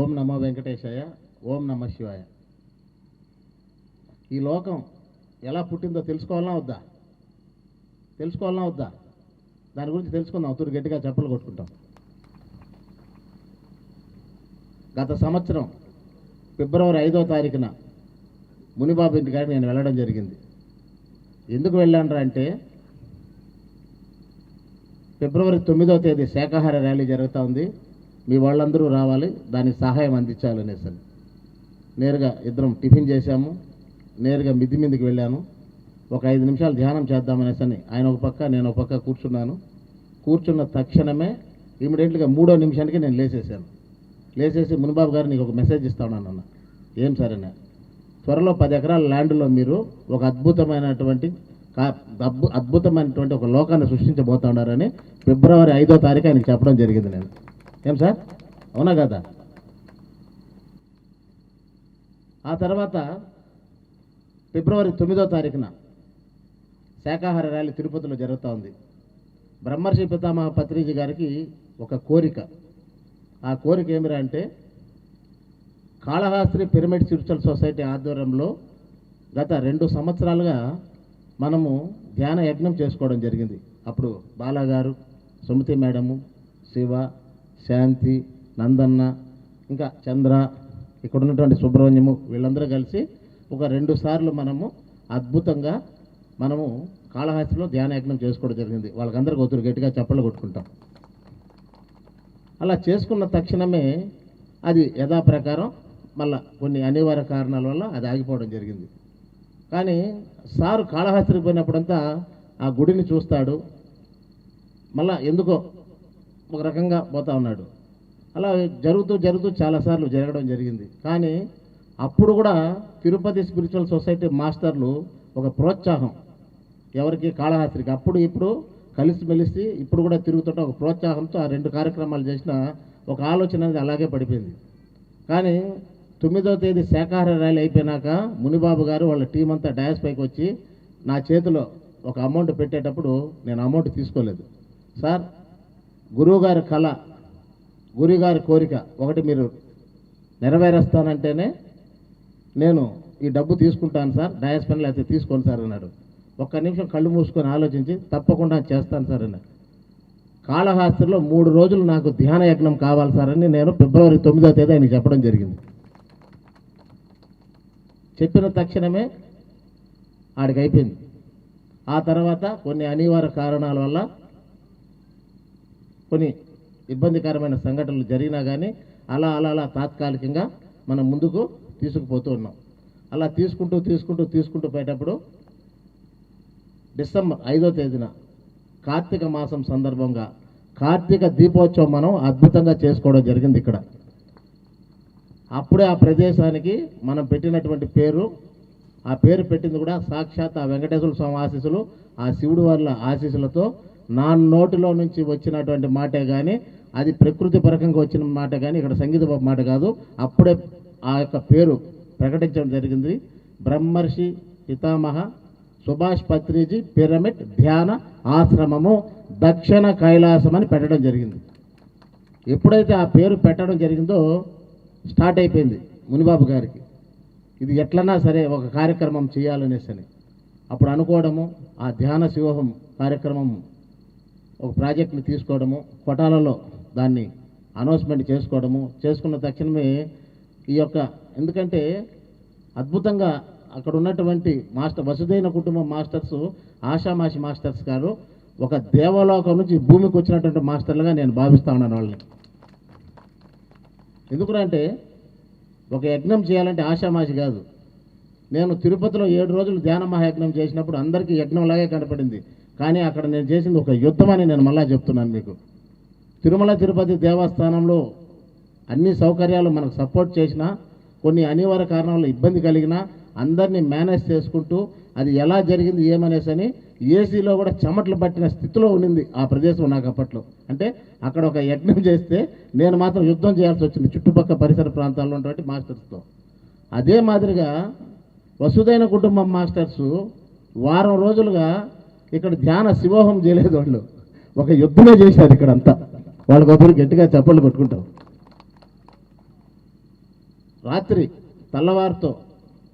ఓం నమో వెంకటేశాయ, ఓం నమ శివాయ. ఈ లోకం ఎలా పుట్టిందో తెలుసుకోవాలన్నా వద్దా? తెలుసుకోవాలన్నా వద్దా? దాని గురించి తెలుసుకుందాం. తూరు గట్టిగా చప్పలు కొట్టుకుంటాం. గత సంవత్సరం ఫిబ్రవరి 5వ తారీఖున మునిబాబు ఇంటి కాడికి నేను వెళ్ళడం జరిగింది. ఎందుకు వెళ్ళాను అంటే ఫిబ్రవరి 9వ తేదీ శాకాహార ర్యాలీ జరుగుతూ ఉంది, మీ వాళ్ళందరూ రావాలి, దానికి సహాయం అందించాలనేసి నేరుగా ఇద్దరం టిఫిన్ చేశాము. నేరుగా మిద్ది మీదకి వెళ్ళాను. ఒక 5 నిమిషాలు ధ్యానం చేద్దామనేసి ఆయన ఒక పక్క నేను ఒక పక్క కూర్చున్నాను. కూర్చున్న తక్షణమే ఇమీడియట్గా 3వ నిమిషానికి నేను లేచేసాను. లేచేసి మునిబాబు గారు నీకు ఒక మెసేజ్ ఇస్తాను అన్న. ఏం సరేనా? త్వరలో 10 ఎకరాల ల్యాండ్లో మీరు ఒక అద్భుతమైనటువంటి ఒక లోకాన్ని సృష్టించబోతా ఉన్నారని ఫిబ్రవరి 5వ తారీఖు ఆయనకి చెప్పడం జరిగింది. నేను ఏం సార్, అవునా కదా? ఆ తర్వాత ఫిబ్రవరి 9వ తారీఖున శాకాహార ర్యాలీ తిరుపతిలో జరుగుతూ ఉంది. బ్రహ్మర్షి పితామహ పత్రిజీ గారికి ఒక కోరిక. ఆ కోరిక ఏమిరా అంటే కాళహస్త్రి పిరమిడ్ స్పిరిచువల్ సొసైటీ ఆధ్వర్యంలో గత 2 సంవత్సరాలుగా మనము ధ్యాన యజ్ఞం చేసుకోవడం జరిగింది. అప్పుడు బాలాగారు, సుమతి మేడము, శివ, శాంతి, నందన్న, ఇంకా చంద్ర, ఇక్కడ ఉన్నటువంటి సుబ్రహ్మణ్యము, వీళ్ళందరూ కలిసి ఒక 2 సార్లు మనము అద్భుతంగా కాళహస్తిలో ధ్యాన యజ్ఞం చేసుకోవడం జరిగింది. వాళ్ళకందరికీ ఒత్తురు గట్టిగా చప్పట్లు కొట్టుకుంటాం. అలా చేసుకున్న తక్షణమే అది యథాప్రకారం మళ్ళా కొన్ని అనివార్య కారణాల వల్ల అది ఆగిపోవడం జరిగింది. కానీ సారు కాళహస్తికి పోయినప్పుడంతా ఆ గుడిని చూస్తాడు, మళ్ళా ఎందుకో ఒక రకంగా పోతా ఉన్నాడు. అలా జరుగుతూ చాలాసార్లు జరగడం జరిగింది. కానీ అప్పుడు కూడా తిరుపతి స్పిరిచువల్ సొసైటీ మాస్టర్లు ఒక ప్రోత్సాహం ఎవరికి, కాళహస్తికి, అప్పుడు ఇప్పుడు కలిసిమెలిసి ఇప్పుడు కూడా తిరుగుతుంటే ఒక ప్రోత్సాహంతో ఆ 2 కార్యక్రమాలు చేసిన ఒక ఆలోచన అనేది అలాగే పడిపోయింది. కానీ 9వ తేదీ శాకాహార ర్యాలీ అయిపోయినాక మునిబాబు గారు వాళ్ళ టీం అంతా డయాస్ పైకి వచ్చి నా చేతిలో ఒక అమౌంట్ పెట్టేటప్పుడు నేను అమౌంట్ తీసుకోలేదు. సార్, గురువుగారి కళ, గురువుగారి కోరిక ఒకటి మీరు నెరవేరుస్తానంటేనే నేను ఈ డబ్బు తీసుకుంటాను సార్, డయాస్ పని లేకపోతే తీసుకోండి సార్ అన్నాడు. ఒక్క నిమిషం కళ్ళు మూసుకొని ఆలోచించి తప్పకుండా చేస్తాను సార్ అన్నాడు. కాళహస్తిలో 3 రోజులు నాకు ధ్యాన యజ్ఞం కావాలి సార్ అని నేను ఫిబ్రవరి 9వ తేదీ ఆయనకి చెప్పడం జరిగింది. చెప్పిన తక్షణమే ఆడికి అయిపోయింది. ఆ తర్వాత కొన్ని అనివార్య కారణాల వల్ల కొన్ని ఇబ్బందికరమైన సంఘటనలు జరిగినా కానీ అలా తాత్కాలికంగా మనం ముందుకు తీసుకుపోతూ ఉన్నాం. అలా తీసుకుంటూ పోయేటప్పుడు డిసెంబర్ 5వ తేదీన కార్తీక మాసం సందర్భంగా కార్తీక దీపోత్సవం మనం అద్భుతంగా చేసుకోవడం జరిగింది ఇక్కడ. అప్పుడే ఆ ప్రదేశానికి మనం పెట్టినటువంటి పేరు, ఆ పేరు పెట్టింది కూడా సాక్షాత్ ఆ వెంకటేశ్వర స్వామి ఆశీస్సులు, ఆ శివుడు వాళ్ళ ఆశీస్సులతో నా నోటిలో నుంచి వచ్చినటువంటి మాటే కానీ అది ప్రకృతి పరకంగా వచ్చిన మాట కానీ ఇక్కడ సంగీత మాట కాదు. అప్పుడే ఆ యొక్క పేరు ప్రకటించడం జరిగింది. బ్రహ్మర్షి పితామహ సుభాష్ పత్రిజీ పిరమిడ్ ధ్యాన ఆశ్రమము దక్షిణ కైలాసం అని పెట్టడం జరిగింది. ఎప్పుడైతే ఆ పేరు పెట్టడం జరిగిందో స్టార్ట్ అయిపోయింది మునిబాబు గారికి, ఇది ఎట్లన్నా సరే ఒక కార్యక్రమం చేయాలనేసి. అప్పుడు అనుకోవడము, ఆ ధ్యాన శివోహం కార్యక్రమం ఒక ప్రాజెక్ట్ని తీసుకోవడము, కొటాలలో దాన్ని అనౌన్స్మెంట్ చేసుకోవడము, చేసుకున్న తక్షణమే ఈ యొక్క, ఎందుకంటే అద్భుతంగా అక్కడ ఉన్నటువంటి మాస్టర్ వసుదైన కుటుంబం మాస్టర్స్, ఆషామాషి మాస్టర్స్ గారు ఒక దేవలోకం నుంచి భూమికి వచ్చినటువంటి మాస్టర్లుగా నేను భావిస్తా ఉన్నాను వాళ్ళని. ఎందుకంటే ఒక యజ్ఞం చేయాలంటే ఆషామాషి కాదు. నేను తిరుపతిలో 7 రోజులు ధ్యాన మహాయజ్ఞం చేసినప్పుడు అందరికీ యజ్ఞంలాగే కనపడింది. కానీ అక్కడ నేను చేసింది ఒక యుద్ధం అని నేను మళ్ళా చెప్తున్నాను మీకు. తిరుమల తిరుపతి దేవస్థానంలో అన్ని సౌకర్యాలు మనకు సపోర్ట్ చేసినా కొన్ని అనివార్య కారణాల ఇబ్బంది కలిగినా అందరినీ మేనేజ్ చేసుకుంటూ అది ఎలా జరిగింది ఏమనేసని ఏసీలో కూడా చెమటలు పట్టిన స్థితిలో ఉండింది ఆ ప్రదేశం నాకు అప్పట్లో. అంటే అక్కడ ఒక యజ్ఞం చేస్తే నేను మాత్రం యుద్ధం చేయాల్సి వచ్చింది చుట్టుపక్కల పరిసర ప్రాంతాల్లో ఉన్నటువంటి మాస్టర్స్తో. అదే మాదిరిగా వసుదైన కుటుంబం మాస్టర్స్ వారం రోజులుగా ఇక్కడ ధ్యాన శివోహం చేయలేదు, వాళ్ళు ఒక యుద్ధమే చేశారు ఇక్కడంతా. వాళ్ళకొకరు గట్టిగా చప్పట్లు కొట్టుకుంటారు. రాత్రి తెల్లవారితో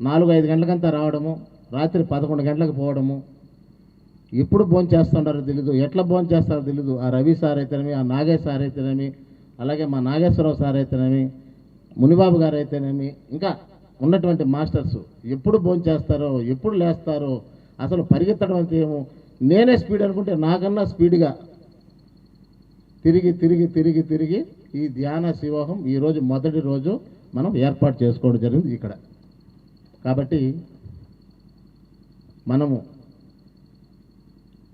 4-5 గంటలకంతా రావడము, రాత్రి 11 గంటలకు పోవడము, ఎప్పుడు భోంచేస్తుంటారో తెలీదు, ఎట్లా భోంచేస్తారో తెలీదు. ఆ రవి సార్ అయితేనేమి, ఆ నాగేష్ సార్ అయితేనేమి, అలాగే మా నాగేశ్వరరావు సార్ అయితేనేమి, మునిబాబు గారు అయితేనేమి, ఇంకా ఉన్నటువంటి మాస్టర్స్ ఎప్పుడు భోంచేస్తారో, ఎప్పుడు లేస్తారో, అసలు పరిగెత్తడం అంటే ఏమో, నేనే స్పీడ్ అనుకుంటే నాకన్నా స్పీడ్గా తిరిగి తిరిగి తిరిగి తిరిగి ఈ ధ్యాన శివోహం ఈరోజు మొదటి రోజు మనం ఏర్పాటు చేసుకోవడం జరిగింది ఇక్కడ. కాబట్టి మనము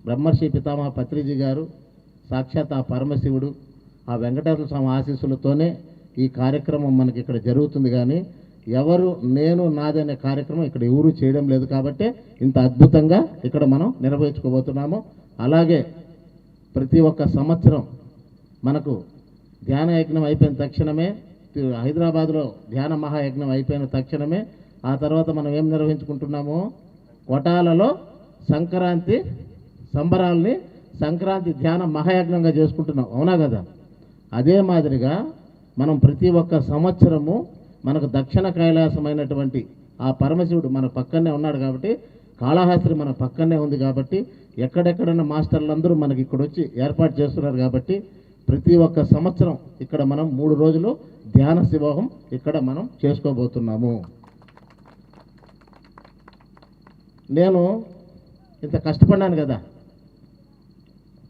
బ్రహ్మర్షి పితామహ పత్రిజీ గారు, సాక్షాత్ ఆ పరమశివుడు, ఆ వెంకటేశ్వర స్వామి ఆశీస్సులతోనే ఈ కార్యక్రమం మనకి ఇక్కడ జరుగుతుంది. కానీ ఎవరు నేను నాదనే కార్యక్రమం ఇక్కడ ఎవరు చేయడం లేదు. కాబట్టి ఇంత అద్భుతంగా ఇక్కడ మనం నిర్వహించుకోబోతున్నాము. అలాగే ప్రతి ఒక్క సంవత్సరం మనకు ధ్యాన యజ్ఞం అయిపోయిన తక్షణమే, హైదరాబాద్లో ధ్యాన మహాయజ్ఞం అయిపోయిన తక్షణమే ఆ తర్వాత మనం ఏం నిర్వహించుకుంటున్నాము, కొటాలలో సంక్రాంతి సంబరాల్ని సంక్రాంతి ధ్యాన మహాయజ్ఞంగా చేసుకుంటున్నాం. అవునా కదా? అదే మాదిరిగా మనం ప్రతి ఒక్క సంవత్సరము మనకు దక్షిణ కైలాసమైనటువంటి ఆ పరమశివుడు మన పక్కనే ఉన్నాడు. కాబట్టి కాళహస్తి మన పక్కనే ఉంది. కాబట్టి ఎక్కడెక్కడన్నా మాస్టర్లందరూ మనకి ఇక్కడ వచ్చి ఏర్పాటు చేస్తున్నారు. కాబట్టి ప్రతి ఒక్క సంవత్సరం ఇక్కడ మనం 3 రోజులు ధ్యాన శివోహం ఇక్కడ మనం చేసుకోబోతున్నాము. నేను ఇంత కష్టపడ్డాను కదా,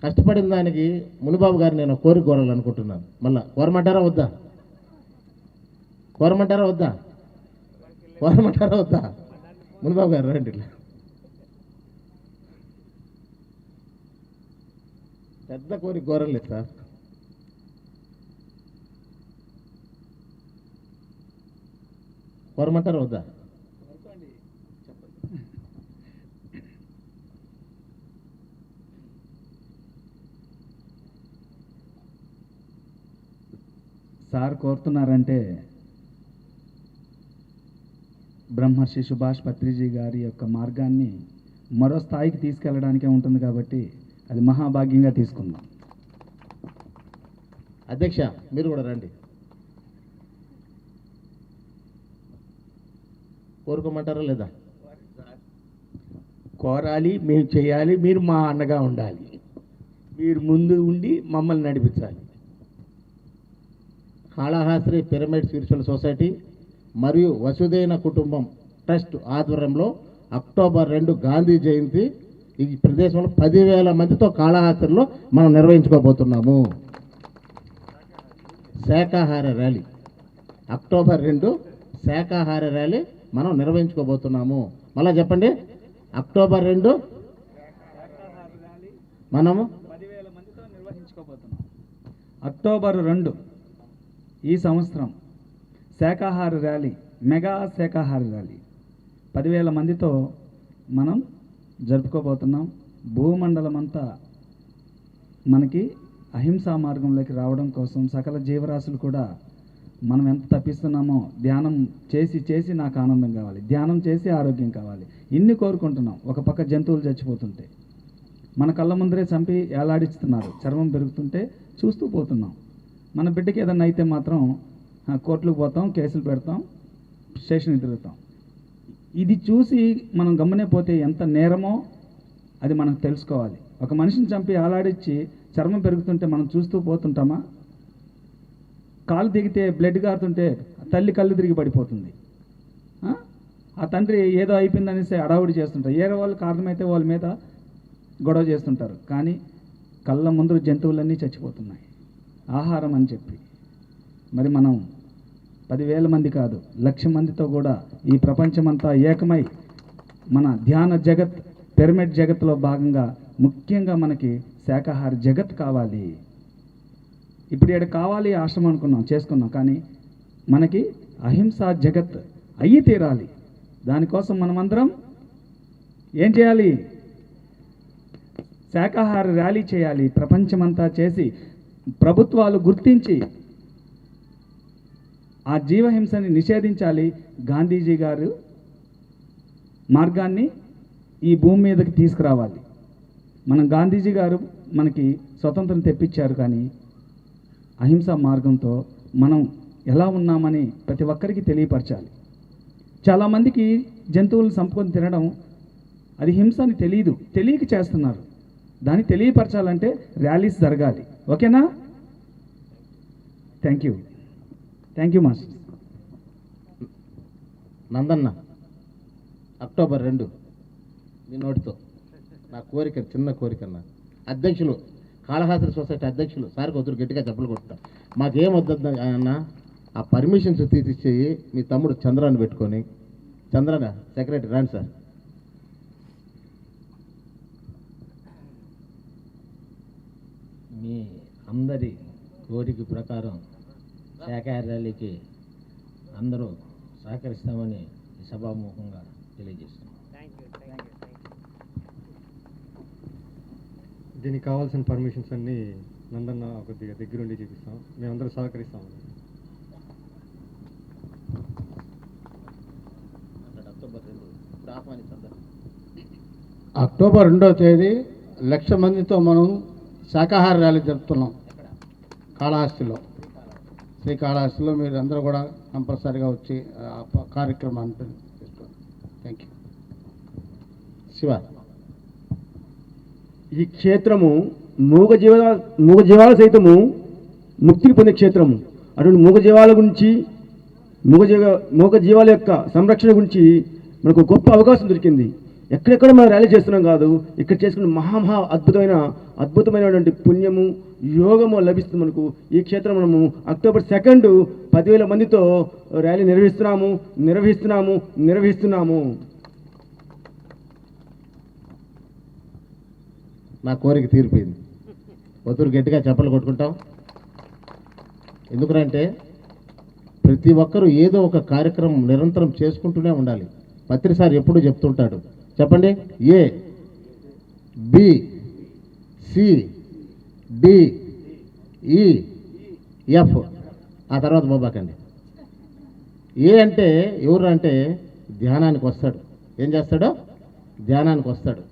కష్టపడిన దానికి మునిబాబు గారు నేను కోరాలనుకుంటున్నాను. మళ్ళా కోరమంటారా వద్దా? కోరమంటారా వద్దా? కోరమంటారా వద్దా? మునిబాబు గారు రండి. పెద్ద కోరలేదు సార్. కోరమంటారా వద్దా? సార్ కోరుతున్నారంటే బ్రహ్మర్షి సుభాష్ పత్రిజీ గారి యొక్క మార్గాన్ని మరో స్థాయికి తీసుకెళ్ళడానికే ఉంటుంది. కాబట్టి అది మహాభాగ్యంగా తీసుకుందాం. అధ్యక్ష మీరు కూడా రండి. కోరుకోమంటారా లేదా? కోరాలి, మేము చేయాలి, మీరు మా అన్నగా ఉండాలి, మీరు ముందు ఉండి మమ్మల్ని నడిపించాలి. కాళహస్తి పిరమిడ్ స్పిరిచువల్ సొసైటీ మరియు వసుదైన కుటుంబం ట్రస్ట్ ఆధ్వర్యంలో అక్టోబర్ 2 గాంధీ జయంతి ఈ ప్రదేశంలో 10,000 మందితో కాళహస్తిలో మనం నిర్వహించుకోబోతున్నాము. శాకాహార ర్యాలీ అక్టోబర్ 2 శాకాహార ర్యాలీ మనం నిర్వహించుకోబోతున్నాము. మళ్ళా చెప్పండి, అక్టోబర్ 2 మనము 10,000 మందితో నిర్వహించుకోబోతున్నాం. అక్టోబర్ 2 ఈ సంవత్సరం శాకాహార ర్యాలీ, మెగా శాకాహార ర్యాలీ 10,000 మందితో మనం జరుపుకోబోతున్నాం. భూమండలం అంతా మనకి అహింసా మార్గంలోకి రావడం కోసం సకల జీవరాశులు కూడా మనం ఎంత తప్పిస్తున్నామో, ధ్యానం చేసి చేసి నాకు ఆనందం కావాలి, ధ్యానం చేసి ఆరోగ్యం కావాలి, ఇన్ని కోరుకుంటున్నాం. ఒక పక్క జంతువులు చచ్చిపోతుంటే మన కళ్ళ ముందరే చంపి ఏలాడిస్తున్నారు, చర్మం పెరుగుతుంటే చూస్తూ పోతున్నాం. మన బిడ్డకి ఏదన్నా అయితే మాత్రం కోర్టులకు పోతాం, కేసులు పెడతాం, స్టేషన్కి తిరుగుతాం. ఇది చూసి మనం గమ్మనే పోతే ఎంత నేరమో అది మనకు తెలుసుకోవాలి. ఒక మనిషిని చంపి ఆలాడించి చర్మం పెరుగుతుంటే మనం చూస్తూ పోతుంటామా? కాలు దిగితే బ్లడ్ కారుతుంటే తల్లి కళ్ళు తిరిగి పడిపోతుంది. ఆ తండ్రి ఏదో అయిపోయిందనేసి అడావుడి చేస్తుంటారు. ఏదో వాళ్ళు కారణమైతే వాళ్ళ మీద గొడవ చేస్తుంటారు. కానీ కళ్ళ ముందు జంతువులన్నీ చచ్చిపోతున్నాయి ఆహారం అని చెప్పి. మరి మనం 10,000 మంది కాదు, 1,00,000 మందితో కూడా ఈ ప్రపంచమంతా ఏకమై మన ధ్యాన జగత్, పిరమిడ్ జగత్తులో భాగంగా ముఖ్యంగా మనకి శాకాహార జగత్ కావాలి. ఇప్పుడు ఇక్కడ కావాలి ఆశ్రమం అనుకున్నాం, చేసుకున్నాం. కానీ మనకి అహింసా జగత్ అయ్యి తీరాలి. దానికోసం మనమందరం ఏం చేయాలి? శాకాహార ర్యాలీ చేయాలి. ప్రపంచమంతా చేసి ప్రభుత్వాలు గుర్తించి ఆ జీవహింసని నిషేధించాలి. గాంధీజీ గారు మార్గాన్ని ఈ భూమి మీదకి తీసుకురావాలి. మనం గాంధీజీ గారు మనకి స్వతంత్రం తెప్పించారు. కానీ అహింసా మార్గంతో మనం ఎలా ఉన్నామని ప్రతి ఒక్కరికి తెలియపరచాలి. చాలామందికి జంతువులను చంపుకొని తినడం అది హింస అని తెలియక చేస్తున్నారు. దాన్ని తెలియపరచాలంటే ర్యాలీస్ జరగాలి. ఓకేనా? Thank you master. నందన్న, అక్టోబర్ 2 మీ నోటితో నా కోరిక, చిన్న కోరికన్నా. అధ్యక్షులు, కాళహస్తి సొసైటీ అధ్యక్షులు సార్కి వద్దు, గట్టిగా చెప్పులు కొట్టుతా. మాకేం వద్దు అన్న, ఆ పర్మిషన్స్ తీసిచ్చేయి. మీ తమ్ముడు చంద్రాన్ని పెట్టుకొని, చంద్రన సెక్రటరీ రాండి సార్. మీ అందరి కోరిక ప్రకారం శాఖాహార ర్యాలీకి అందరూ సహకరిస్తామని సభాముఖంగా తెలియజేస్తున్నాం. దీనికి కావాల్సిన పర్మిషన్స్ అన్నీ నందన్న కొద్దిగా దగ్గరుండి చూపిస్తాం. మేమందరూ సహకరిస్తాం. అక్టోబర్ 2వ తేదీ 1,00,000 మందితో మనం శాకాహార ర్యాలీ జరుపుతున్నాం కాళహస్తిలో, శ్రీకాళహస్తిలో. మీరు అందరూ కూడా కంపల్సరీగా వచ్చి కార్యక్రమాన్ని తీసుకోండి. Thank you. శివ, ఈ క్షేత్రము మూగజీవాల సైతము ముక్తిని పొందే క్షేత్రము. అటువంటి మూగజీవాల గురించి, మూగజీవాల యొక్క సంరక్షణ గురించి మనకు గొప్ప అవకాశం దొరికింది. ఎక్కడెక్కడ మనం ర్యాలీ చేస్తున్నాం కాదు, ఇక్కడ చేసుకున్న మహా అద్భుతమైనటువంటి పుణ్యము, యోగము లభిస్తుంది మనకు. ఈ క్షేత్రం మనము అక్టోబర్ 2 10,000 మందితో ర్యాలీ నిర్వహిస్తున్నాము. నా కోరిక తీరిపోయింది. వతురు గట్టిగా చెప్పలు కొట్టుకుంటాం. ఎందుకంటే ప్రతి ఒక్కరూ ఏదో ఒక కార్యక్రమం నిరంతరం చేసుకుంటూనే ఉండాలి. పత్రిసారి ఎప్పుడు చెప్తుంటాడు, చెప్పండి. ఏ, బి, సి, డి, ఈ, ఎఫ్, ఆ తర్వాత బాబాకండి. ఏ అంటే ఎవరు అంటే ధ్యానానికి వస్తాడు. ఏం చేస్తాడు? ధ్యానానికి వస్తాడు.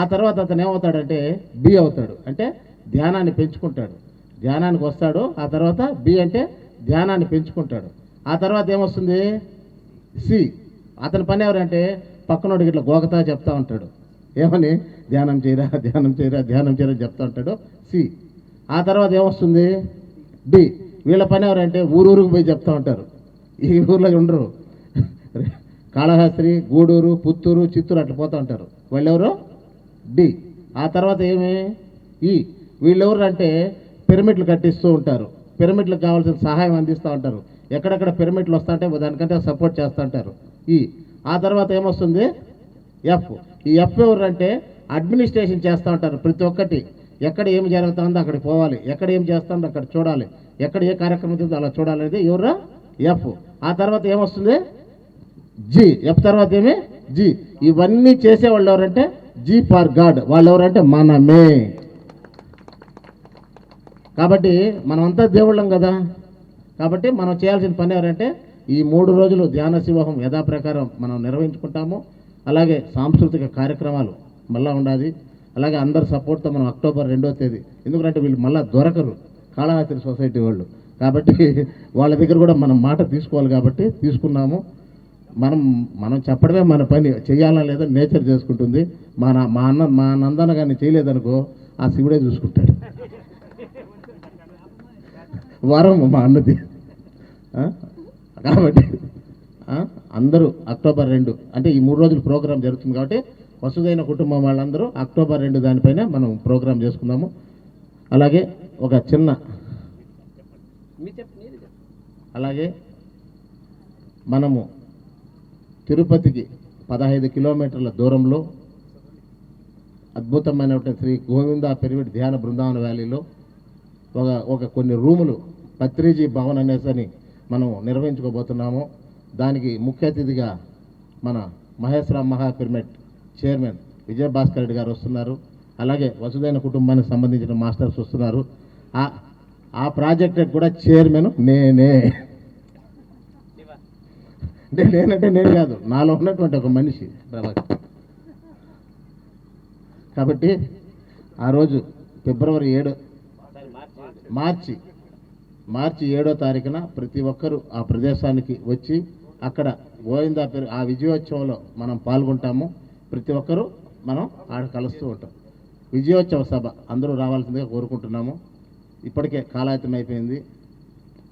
ఆ తర్వాత అతను ఏమవుతాడంటే బి అవుతాడు, అంటే ధ్యానాన్ని పెంచుకుంటాడు. ధ్యానానికి వస్తాడు. ఆ తర్వాత బి అంటే ధ్యానాన్ని పెంచుకుంటాడు. ఆ తర్వాత ఏమొస్తుంది? సి. అతని పని ఎవరంటే పక్కనోడికి ఇట్లా గోగతా చెప్తా ఉంటాడు. ఏమని? ధ్యానం చేయరా, ధ్యానం చేయరా, ధ్యానం చేయరా చెప్తా ఉంటాడు. సి. ఆ తర్వాత ఏమొస్తుంది? డి. వీళ్ళ పని ఎవరంటే ఊరూరుకు పోయి చెప్తా ఉంటారు. ఈ ఊర్లో ఉండరు. కాళహస్తి, గూడూరు, పుత్తూరు, చిత్తూరు అట్లా పోతూ ఉంటారు. వాళ్ళెవరు? డి. ఆ తర్వాత ఏమి? ఈ. వీళ్ళెవరు అంటే పిరమిడ్లు కట్టిస్తూ ఉంటారు. పిరమిడ్లకు కావాల్సిన సహాయం అందిస్తూ ఉంటారు. ఎక్కడెక్కడ పిరమిడ్లు వస్తుంటే దానికంటే సపోర్ట్ చేస్తూ ఉంటారు. ఈ. ఆ తర్వాత ఏమొస్తుంది? ఎఫ్. ఈ ఎఫ్ ఎవరు అంటే అడ్మినిస్ట్రేషన్ చేస్తూ ఉంటారు. ప్రతి ఒక్కటి ఎక్కడ ఏమి జరుగుతుందో అక్కడికి పోవాలి, ఎక్కడ ఏం చేస్తుందో అక్కడ చూడాలి, ఎక్కడ ఏ కార్యక్రమం ఉందో అలా చూడాలనేది ఎవరు? ఎఫ్. ఆ తర్వాత ఏమొస్తుంది? జి. ఎఫ్ తర్వాత ఏమి? జి. ఇవన్నీ చేసేవాళ్ళు ఎవరంటే జీ ఫర్ గాడ్. వాళ్ళు ఎవరంటే మనమే. కాబట్టి మనమంతా దేవుళ్ళం కదా. కాబట్టి మనం చేయాల్సిన పని ఎవరంటే ఈ 3 రోజులు ధ్యాన శివోహం యథాప్రకారం మనం నిర్వహించుకుంటాము. అలాగే సాంస్కృతిక కార్యక్రమాలు మళ్ళీ ఉండాలి. అలాగే అందరి సపోర్ట్తో మనం అక్టోబర్ 2వ తేదీ, ఎందుకంటే వీళ్ళు మళ్ళీ దొరకరు కాళహస్తి సొసైటీ వాళ్ళు. కాబట్టి వాళ్ళ దగ్గర కూడా మనం మాట తీసుకోవాలి. కాబట్టి తీసుకున్నాము. మనం చెప్పడమే మన పని. చేయాలా లేదా నేచర్ చేసుకుంటుంది. మా నందన కానీ చేయలేదనుకో ఆ శివుడే చూసుకుంటాడు. వరం మా అన్నది. కాబట్టి అందరూ అక్టోబర్ 2 అంటే ఈ 3 రోజులు ప్రోగ్రాం జరుగుతుంది. కాబట్టి వసుదైన కుటుంబం వాళ్ళందరూ అక్టోబర్ 2 దానిపైన మనం ప్రోగ్రాం చేసుకుందాము. అలాగే ఒక చిన్న అలాగే మనము తిరుపతికి 15 కిలోమీటర్ల దూరంలో అద్భుతమైనటువంటి శ్రీ గోవింద పిరమిడ్ ధ్యాన బృందావన వ్యాలీలో ఒక కొన్ని రూములు పత్రిజీ భవన్ అనేసని మనం నిర్వహించుకోబోతున్నాము. దానికి ముఖ్య అతిథిగా మన మహేశ్వరం మహా పిరమిడ్ చైర్మన్ విజయభాస్కర్ రెడ్డి గారు వస్తున్నారు. అలాగే వసుదైన కుటుంబానికి సంబంధించిన మాస్టర్స్ వస్తున్నారు. ఆ ప్రాజెక్ట్ కూడా చైర్మన్ నేనే. నేనంటే నేను కాదు, నాలో ఉన్నటువంటి ఒక మనిషి ప్రభాకర్. కాబట్టి ఆ రోజు ఫిబ్రవరి 7 మార్చి మార్చి 7వ తారీఖున ప్రతి ఒక్కరూ ఆ ప్రదేశానికి వచ్చి అక్కడ గోవిందా పేరు ఆ విజయోత్సవంలో మనం పాల్గొంటాము. ప్రతి ఒక్కరూ మనం ఆడ కలుస్తూ ఉంటాం. విజయోత్సవ సభ అందరూ రావాల్సిందిగా కోరుకుంటున్నాము. ఇప్పటికే కాలాతీతం అయిపోయింది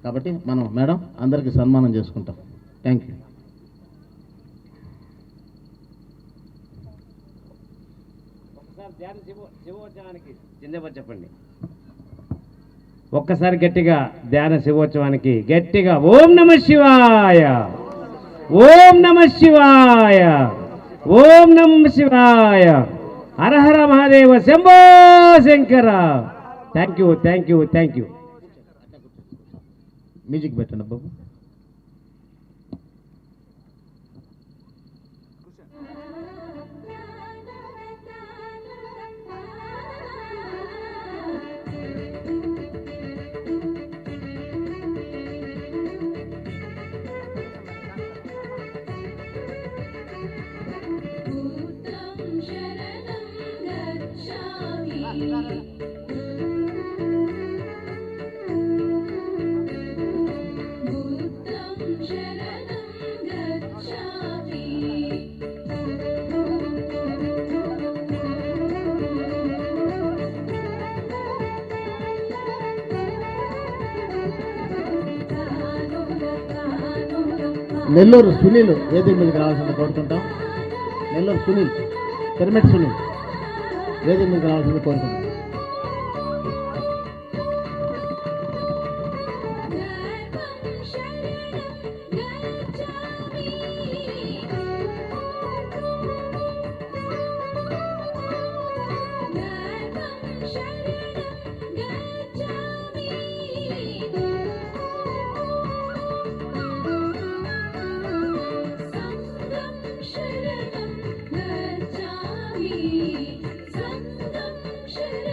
కాబట్టి మనం మేడం అందరికీ సన్మానం చేసుకుంటాం. Thank you. చెప్పండి ఒక్కసారి గట్టిగా ధ్యాన శివోత్సవానికి గట్టిగా ఓం నమః శివాయ, ఓం నమః శివాయ, ఓం నమః శివాయ, Hara Hara Mahadeva, Shambho Shankara. Thank you, thank you, thank you. Music పెట్టండి బాబు. నెల్లూరు సునీల్ వేదిక మీదకి రావాల్సింది కోరుకుంటాం. నెల్లూరు సునీల్, పిరమిడ్ సునీల్ వేదిక మీదకి రావాల్సింది కోరుకుంటాం. శరణం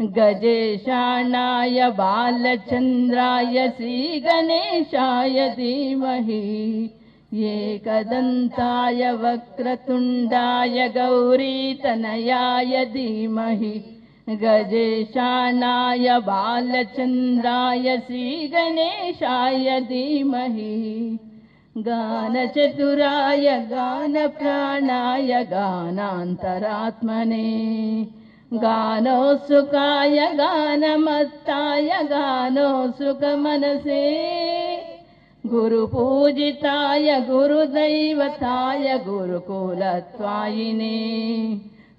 गजेशानाय बालचन्द्राय श्रीगणेशाय धीमहि एकदन्ताय वक्रतुण्डाय गौरीतनयाय धीमहि गजेशानाय बालचन्द्राय श्रीगणेशाय धीमहि गानचतुराय गानप्राणाय गानान्तरात्मने गानोत्सुकाय गानमत्ताय गानोत्सुकमनसे गुरुपूजिताय गुरुदैवताय गुरुकुलत्वायिने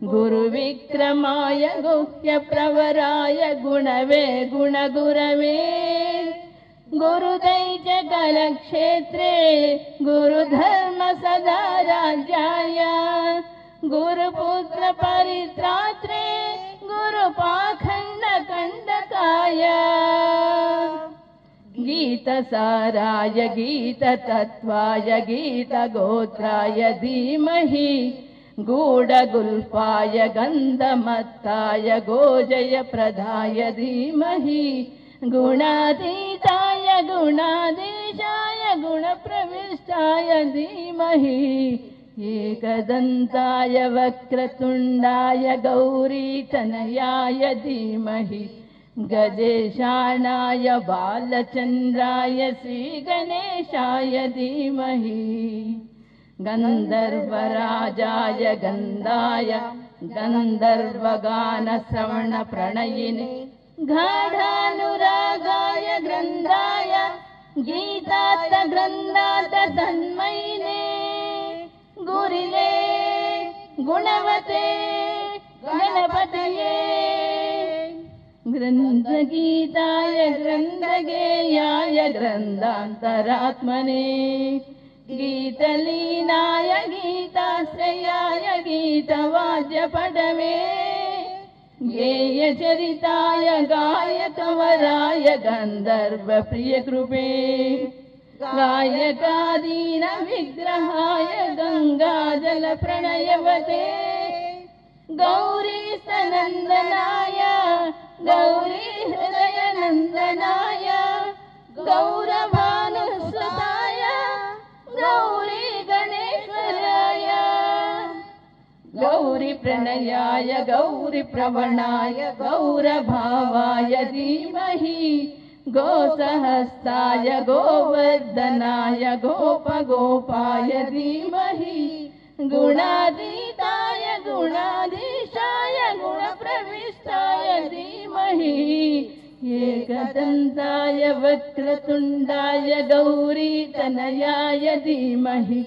गुरुविक्रमाय गुह्यप्रवराय गुणवे गुणगुरवे गुरुदैजगलक्षेत्रे गुरुधर्म सदा राज्याय गुरुपुत्रपरित्रात्रे गुरुपाखण्डकण्डकाय गीतसाराय गीततत्त्वाय गीतगोत्राय धीमहि गूढगुल्पाय गन्धमत्ताय गोजयप्रदाय धीमहि गुणातीताय गुणाधीशाय गुणप्रविष्टाय धीमहि एकदन्ताय वक्रतुण्डाय गौरीतनयाय धीमहि गजेशानाय बालचन्द्राय श्रीगणेशाय धीमहि गन्धर्वराजाय गन्धाय गन्धर्वगानश्रवणप्रणयिने गाढानुरागाय ग्रन्थाय गीतार्थग्रन्थार्थ तन्मयिने गुरिले गुणवते गणपतये ग्रन्थगीताय ग्रन्थगेयाय ग्रन्थान्तरात्मने गीतलीनाय गीताश्रयाय गीतवाद्यपटवे गेयचरिताय गायकवराय गन्धर्वप्रियकृपे गायकादीन विग्रहाय गङ्गाजलप्रणयवते गौरीस्तनन्दनाय गौरीहृदयनन्दनाय गौरभानुसुताय गौरी गणेश्वराय गौरीप्रणयाय गौरीप्रवणाय गौरभावाय धीमहि गोसहस्ताय गोवर्धनाय गोपगोपाय धीमहि गुणातीताय गुणाधीशाय गुणप्रविष्टाय धीमहि एकदन्ताय वक्रतुण्डाय गौरीतनयाय धीमहि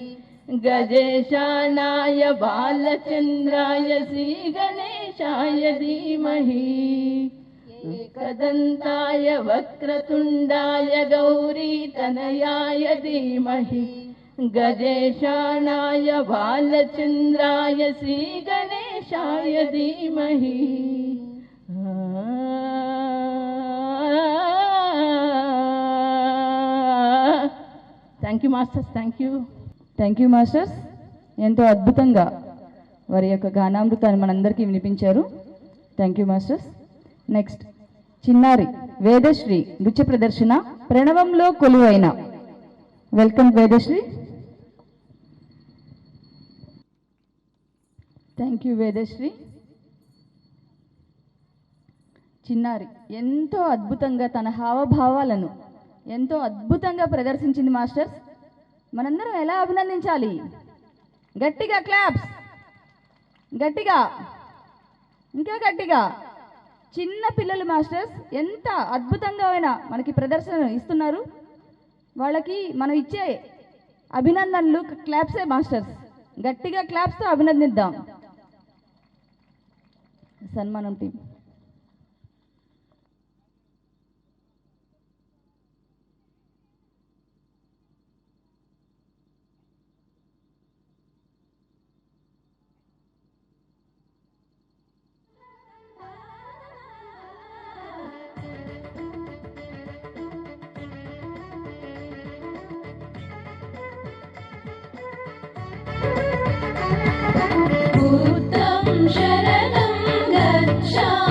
गजेशानाय बालचन्द्राय श्रीगणेशाय धीमहि एकदन्ताय वक्रतुण्डाय गौरीतनयाय धीमहि गजेशानाय बालचन्द्राय श्रीगणेशाय धीमहि thank you masters thank you masters. ఎంతో అద్భుతంగా వారి యొక్క గానామృతాన్ని మనందరికీ వినిపించారు. Thank you masters. నెక్స్ట్ చిన్నారి వేదశ్రీ నృత్య ప్రదర్శన ప్రణవంలో కొలువైన. Welcome Vedasri. Thank you Vedasri. చిన్నారి ఎంతో అద్భుతంగా తన హావభావాలను ఎంతో అద్భుతంగా ప్రదర్శించింది మాస్టర్స్. మనందరం ఎలా అభినందించాలి? గట్టిగా క్లాప్స్, గట్టిగా, ఇంకా గట్టిగా. చిన్న పిల్లలు మాస్టర్స్ ఎంత అద్భుతంగా మనకి ప్రదర్శన ఇస్తున్నారు. వాళ్ళకి మనం ఇచ్చే అభినందనలు క్లాప్సే మాస్టర్స్. గట్టిగా క్లాప్స్తో అభినందిద్దాం. సన్మానం టీం. शरणं गच्छामि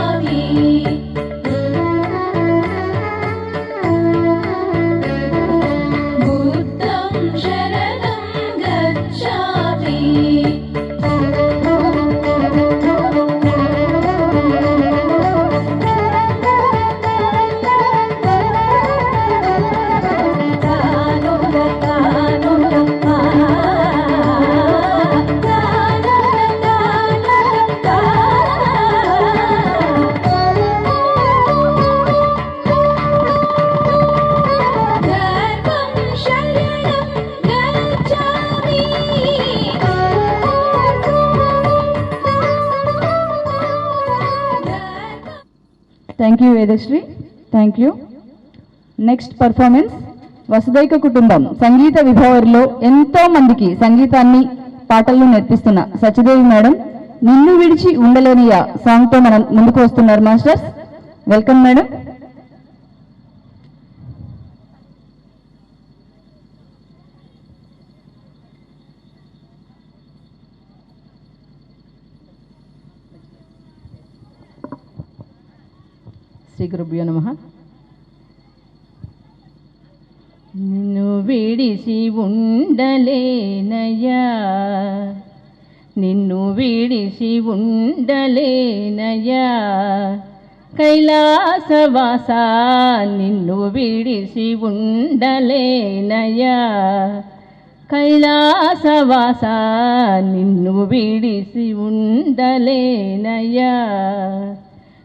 thank you Vedasri. Thank you. Next performance వసుదైక కుటుంబం సంగీత విభావరిలో ఎంతో మందికి సంగీతాన్ని పాటలను నేర్పిస్తున్న సత్యదేవి మేడం నిన్ను విడిచి ఉండలేనియా సాంగ్తో మనం ముందుకు వస్తున్నారు మాస్టర్స్. Welcome madam. శ్రీ గురుభ్యో నమః. నిన్ను విడిసి ఉండలేనయ్యా, నిన్ను విడిసి ఉండలేనయ్యా, కైలాసవాస నిన్ను విడిసి ఉండలేనయ్యా, కైలాసవాస నిన్ను విడిసి ఉండలేనయ్యా,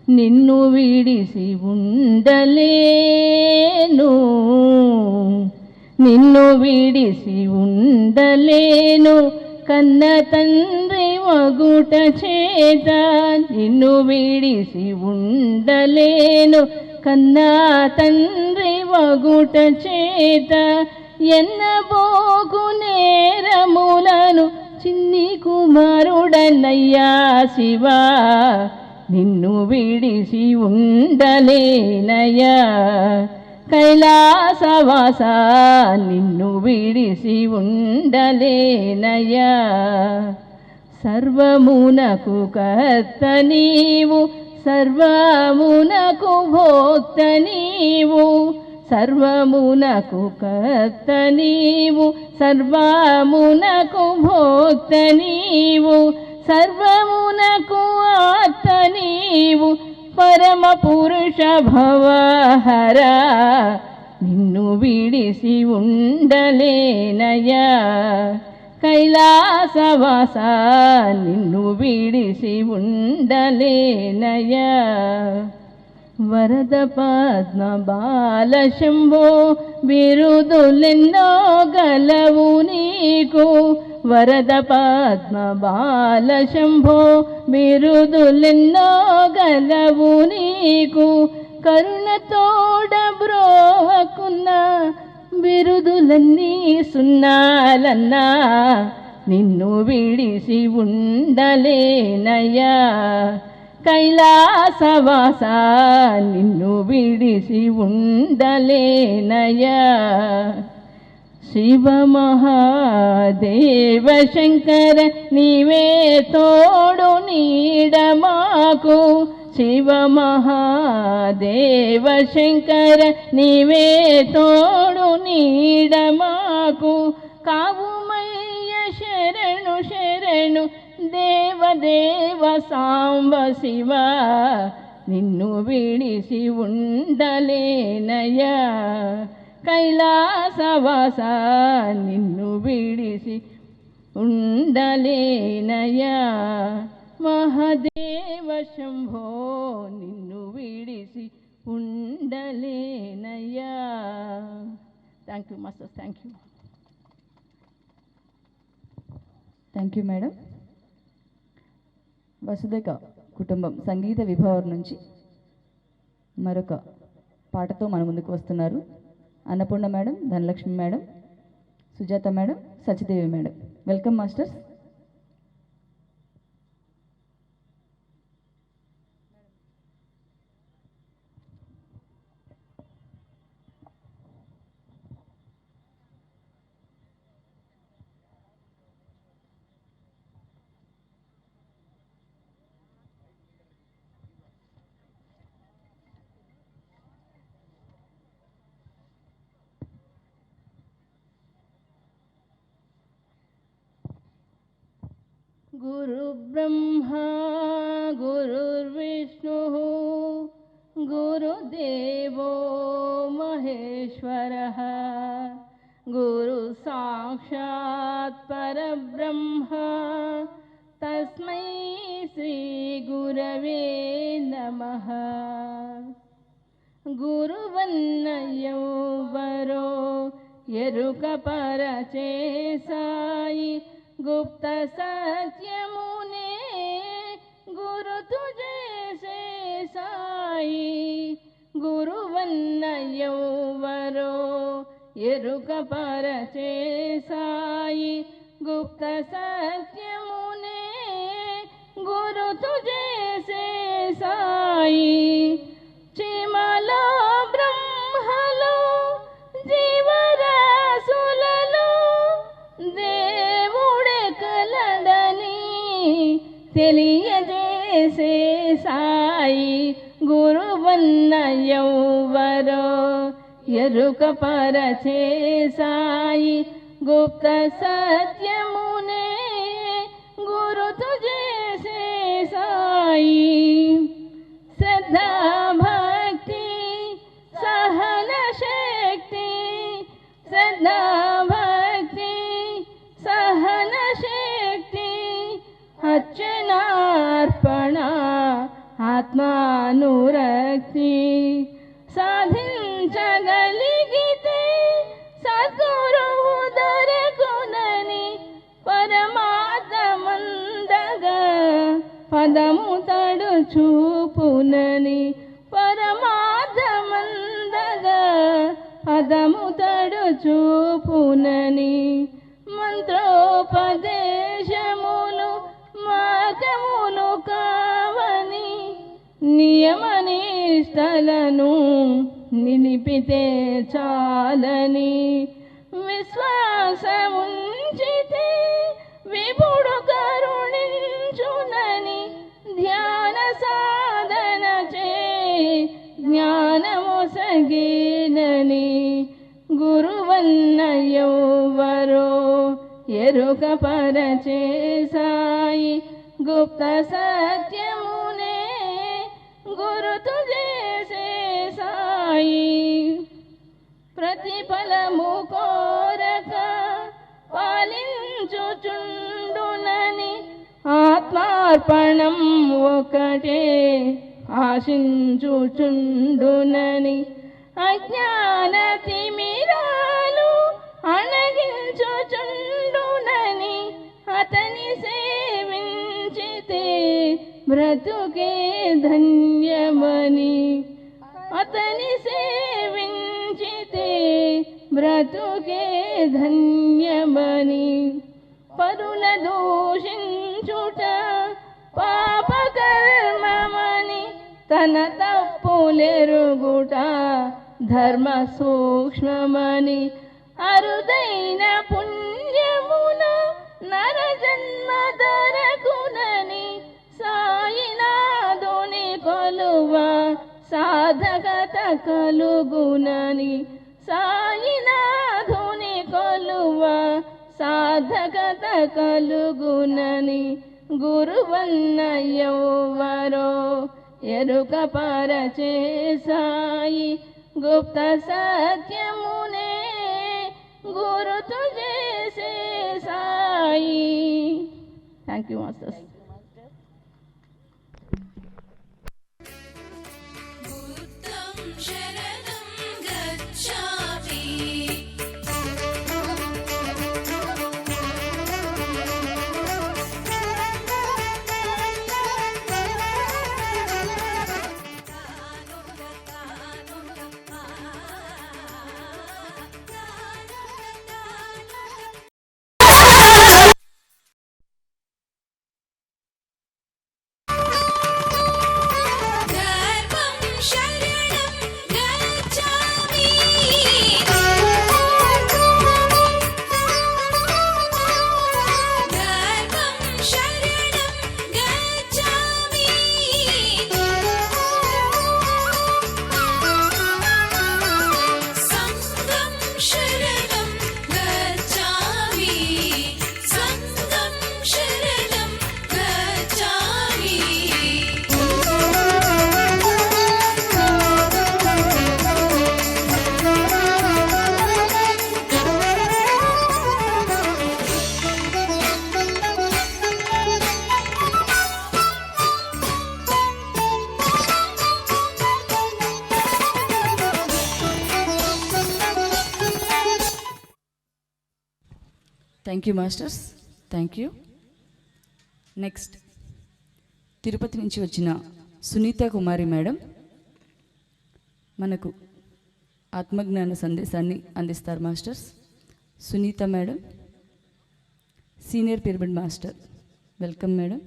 నిన్ను విడిసి ఉండలేను, నిన్ను విడిసి ఉండలేను, కన్న తండ్రి మగుట చేత నిన్ను విడిసి ఉండలేను, కన్నా తండ్రి మగుట చేత ఎన్నబోగు నేరములను చిన్ని కుమారుడనయ్యా శివా, నిన్ను విడిసి ఉండలేనయ్యా, కైలాసవాస నిన్ను విడిసి ఉండలేనయ్యా, సర్వమునకు కర్త నీవు, సర్వమునకు భోక్త నీవు, సర్వమునకు కర్త నీవు, సర్వమునకు భోక్త నీవు, సర్వమునకు ఆర్త నీవు, పరమ పురుష భవహర నిన్ను విడిసి ఉండలేనయ్యా, కైలాసవాస నిన్ను విడిసి ఉండలేనయ్యా, వరద పద్మ బాల శంభో బిరుదులెన్నో గలవు నీకు, వరద పద్మ బాల శంభో బిరుదులెన్నో గలవు నీకు, కరుణతోడ బ్రోవకున్న బిరుదులన్నీ సున్నాలన్నా, నిన్ను విడిసి ఉండలేనయ్యా, కైలాసవాస నిన్ను విడిసి ఉండలేనయ్యా, శివ మహాదేవ శంకర నీవే తోడు నీడ మాకు, శివ మహాదేవ శంకర నీవే తోడు నీడ మాకు, కావుమయ్య శరణు శరణు దేవదేవ సాంబ శివ, నిన్ను విడిసి ఉండలేనయ్యా, కైలాసవాస నిన్ను విడిసి ఉండలేనయ్యా, మహాదేవ శంభో నిన్ను విడిసి ఉండలేనయ్యా. Thank you master. Thank you. Thank you madam. వసుదైక కుటుంబం సంగీత విభావం నుంచి మరొక పాటతో మన ముందుకు వస్తున్నారు Annapurna madam, Dhanalakshmi madam, Sujatha madam, Sachidevi madam. Welcome masters. गुरु ब्रह्मा गुरुर्विष्णुः गुरुदेवो महेश्वरः गुरु साक्षात् परब्रह्म तस्मै श्री गुरवे नमः। गुरुवन्नयौवरो ఎరుక పరచేసాయి గుప్త సత్యమునే గురుతు చేసే సాయి గురువన్న ఎవ్వరో ఎరుక పరచే సాయి గుప్త సత్యమునే గురుతు చేసే సాయి చీమలో బ్రహ్మలో జీవరాశులలో దేవుడే కలడని తెలియజేసే సాయి గురువన్న ఎవ్వరో ఎరుక పరచే సాయి గుప్త సత్యమునే గురుతు చేసే సాయి శ్రద్ధా భక్తి సహన శక్తి శ్రద్ధా భక్తి సహన శక్తి అర్చనార్పణ ఆత్మానురక్తి సాధించగలిగితే సద్గురువు దొరకునని పరమాత్మందగా పదము తడు చూపునని పరమాత్మందగా పదము తడు చూపునని మంత్రోపదేశములు మార్గములు కావని నియమనిష్టలను నిలిపితే చాలని విశ్వాసముంచితే విపుడు కరుణించునని ధ్యాన సాధన చే జ్ఞానము సగీనని గురువన్న ఎవ్వరో ఎరుక పరచే సాయి గుప్త సత్యమునే గురుతు చేసే సాయి ప్రతిఫలము కోరక పాలించుచుండునని ఆత్మార్పణం ఒకటే ఆశించుచుండునని అజ్ఞాన తిమిరాలు అణగించుచుండునని అతని సేవించితే బ్రతుకే ధన్యమని అతని సేవించితే బ్రతుకే ధన్యమని పరుల దూషించుట పాపకర్మమని తన తప్పులెరుగుట ధర్మ సూక్ష్మమని అరుదైన పుణ్యమున నరజన్మ దొరకునని సాయినాథుని కొలువ సాధకత కలుగునని సాయినాథుని కొలువ సాధకత కలుగునని గురువన్న ఎవ్వరో ఎరుక పరచే సాయి గుప్త సత్యమునే గురుతు చేసే Sai. Thank you masters. Thank you masters, thank you. Next Tirupati నుంచి వచ్చిన సునీత కుమారి మేడం. మనకు ఆత్మజ్ఞాన సందేశాన్ని అందిస్తారు masters. Sunitha madam, senior pyramid master. Welcome madam.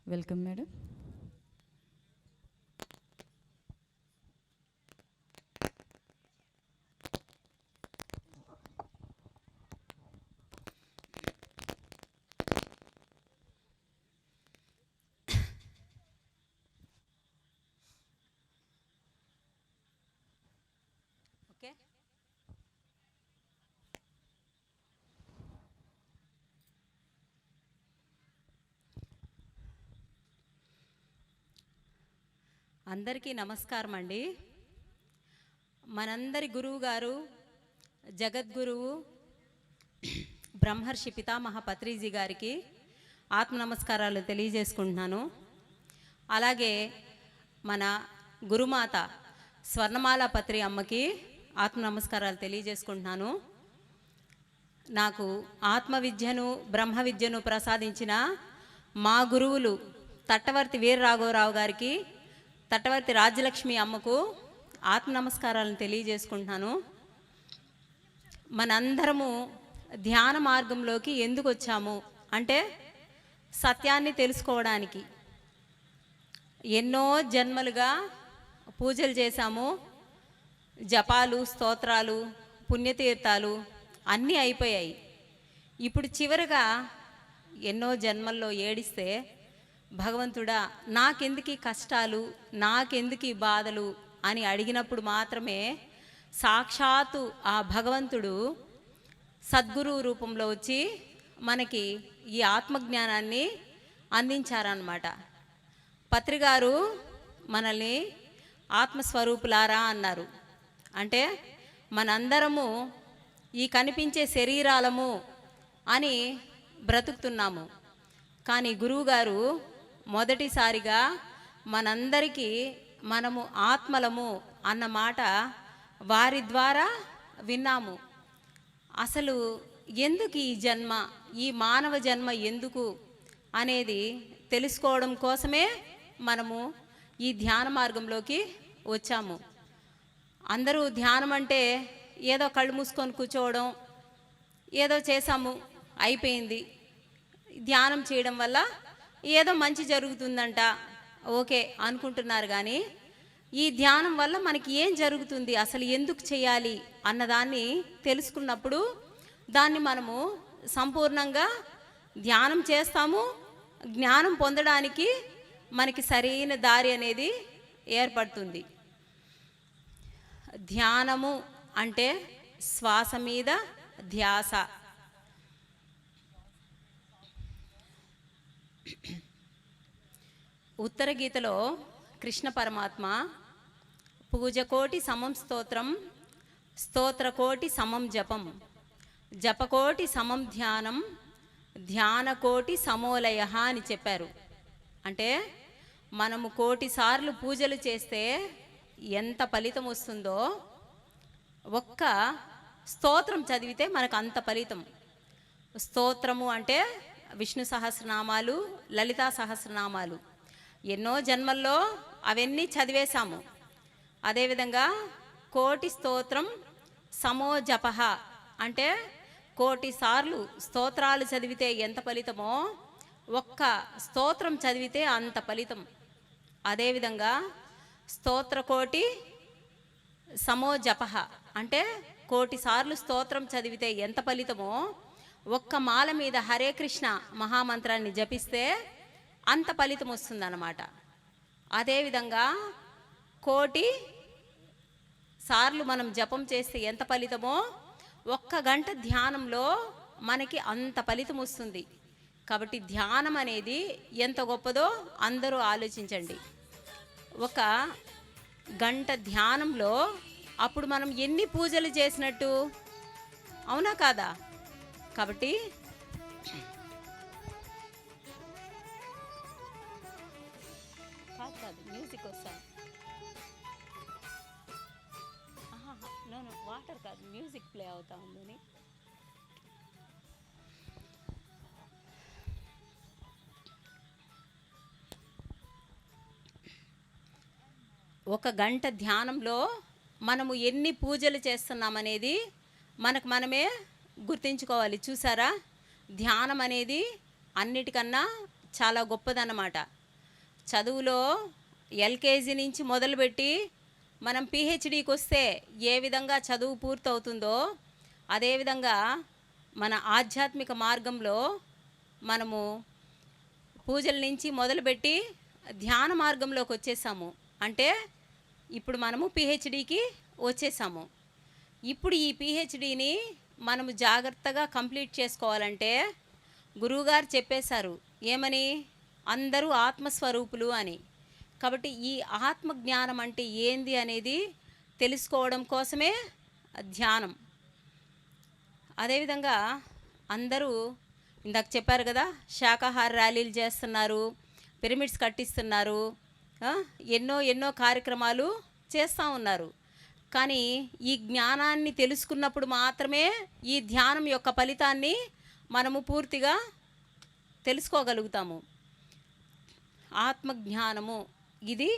Welcome madam. Okay, అందరికీ నమస్కారం అండి. మనందరి గురువు గారు జగద్గురువు బ్రహ్మర్షి పితామహ పత్రిజీ గారికి ఆత్మ నమస్కారాలు తెలియజేసుకుంటున్నాను. అలాగే మన గురుమాత స్వర్ణమాల పత్రి అమ్మకి ఆత్మ నమస్కారాలు తెలియజేసుకుంటున్నాను. నాకు ఆత్మ విద్యను బ్రహ్మ విద్యను ప్రసాదించిన మా గురువులు తట్టవర్తి వీరరాఘవరావు గారికి, తట్టవర్తి రాజ్యలక్ష్మి అమ్మకు ఆత్మ నమస్కారాలను తెలియజేసుకుంటున్నాను. మనందరము ధ్యాన మార్గంలోకి ఎందుకు వచ్చాము అంటే సత్యాన్ని తెలుసుకోవడానికి. ఎన్నో జన్మలుగా పూజలు చేశాము, జపాలు, స్తోత్రాలు, పుణ్యతీర్థాలు అన్నీ అయిపోయాయి. ఇప్పుడు చివరిగా ఎన్నో జన్మల్లో ఏడిస్తే భగవంతుడా నాకెందుకు ఈ కష్టాలు, నాకెందుకు ఈ బాధలు అని అడిగినప్పుడు మాత్రమే సాక్షాత్తు ఆ భగవంతుడు సద్గురువు రూపంలో వచ్చి మనకి ఈ ఆత్మజ్ఞానాన్ని అందించారన్నమాట. పత్రిగారు మనల్ని ఆత్మస్వరూపులారా అన్నారు. అంటే మనందరము ఈ కనిపించే శరీరాలము అని బ్రతుకుతున్నాము. కానీ గురువుగారు మొదటిసారిగా మనందరికీ మనము ఆత్మలము అన్న మాట వారి ద్వారా విన్నాము. అసలు ఎందుకు ఈ జన్మ, ఈ మానవ జన్మ ఎందుకు అనేది తెలుసుకోవడం కోసమే మనము ఈ ధ్యాన మార్గంలోకి వచ్చాము. అందరూ ధ్యానం అంటే ఏదో కళ్ళు మూసుకొని కూర్చోవడం, ఏదో చేసాము అయిపోయింది, ధ్యానం చేయడం వల్ల ఏదో మంచి జరుగుతుందంట ఓకే అనుకుంటున్నారు. కానీ ఈ ధ్యానం వల్ల మనకి ఏం జరుగుతుంది, అసలు ఎందుకు చేయాలి అన్నదాన్ని తెలుసుకున్నప్పుడు దాన్ని మనము సంపూర్ణంగా ధ్యానం చేస్తాము. జ్ఞానం పొందడానికి మనకి సరైన దారి అనేది ఏర్పడుతుంది. ధ్యానము అంటే శ్వాస మీద ధ్యాస. ఉత్తర గీతలో కృష్ణ పరమాత్మ పూజకోటి సమం స్తోత్రం, స్తోత్రకోటి సమం జపం, జపకోటి సమం ధ్యానం, ధ్యానకోటి సమోలయ అని చెప్పారు. అంటే మనము 1,000,000 సార్లు పూజలు చేస్తే ఎంత ఫలితం వస్తుందో ఒక్క స్తోత్రం చదివితే మనకు అంత ఫలితం. స్తోత్రము అంటే విష్ణు సహస్రనామాలు, లలితా సహస్రనామాలు ఎన్నో జన్మల్లో అవన్నీ చదివేశాము. అదేవిధంగా 1,000,000 స్తోత్రం సమో జపః అంటే 1,000,000 సార్లు స్తోత్రాలు చదివితే ఎంత ఫలితమో ఒక్క స్తోత్రం చదివితే అంత ఫలితం. అదేవిధంగా స్తోత్రకోటి సమో జపః అంటే 1,000,000 సార్లు స్తోత్రం చదివితే ఎంత ఫలితమో ఒక్క మాల మీద హరే కృష్ణ మహామంత్రాన్ని జపిస్తే అంత ఫలితం వస్తుందన్నమాట. అదేవిధంగా 1,000,000 సార్లు మనం జపం చేస్తే ఎంత ఫలితమో 1 గంట ధ్యానంలో మనకి అంత ఫలితం వస్తుంది. కాబట్టి ధ్యానం అనేది ఎంత గొప్పదో అందరూ ఆలోచించండి. ఒక గంట ధ్యానంలో అప్పుడు మనం ఎన్ని పూజలు చేసినట్టు, అవునా కాదా? కాబట్టి కాదు మ్యూజిక్ వస్తాను, వాటర్ కాదు మ్యూజిక్ ప్లే అవుతా ఉందని. ఒక గంట ధ్యానంలో మనము ఎన్ని పూజలు చేస్తున్నామనేది మనకు మనమే గుర్తించుకోవాలి. చూసారా, ధ్యానం అనేది అన్నిటికన్నా చాలా గొప్పదన్నమాట. చదువులో ఎల్కేజీ నుంచి మొదలుపెట్టి మనం పిహెచ్డికి వస్తే ఏ విధంగా చదువు పూర్తవుతుందో అదేవిధంగా మన ఆధ్యాత్మిక మార్గంలో మనము పూజల నుంచి మొదలుపెట్టి ధ్యాన మార్గంలోకి వచ్చేసాము. అంటే ఇప్పుడు మనము పిహెచ్డికి వచ్చేసాము. ఇప్పుడు ఈ పిహెచ్డిని మనము జాగ్రత్తగా కంప్లీట్ చేసుకోవాలంటే గురువుగారు చెప్పేశారు ఏమని, అందరూ ఆత్మస్వరూపులు అని. కాబట్టి ఈ ఆత్మజ్ఞానం అంటే ఏంది అనేది తెలుసుకోవడం కోసమే ధ్యానం. అదేవిధంగా అందరూ ఇందాక చెప్పారు కదా, శాకాహార ర్యాలీలు చేస్తున్నారు, పిరమిడ్స్ కట్టిస్తున్నారు, ఎన్నో కార్యక్రమాలు చేస్తూ ఉన్నారు. కానీ ఈ జ్ఞానాన్ని తెలుసుకున్నప్పుడు మాత్రమే ఈ ధ్యానం యొక్క ఫలితాన్ని మనము పూర్తిగా తెలుసుకోగలుగుతాము. ఆత్మజ్ఞానము ఇది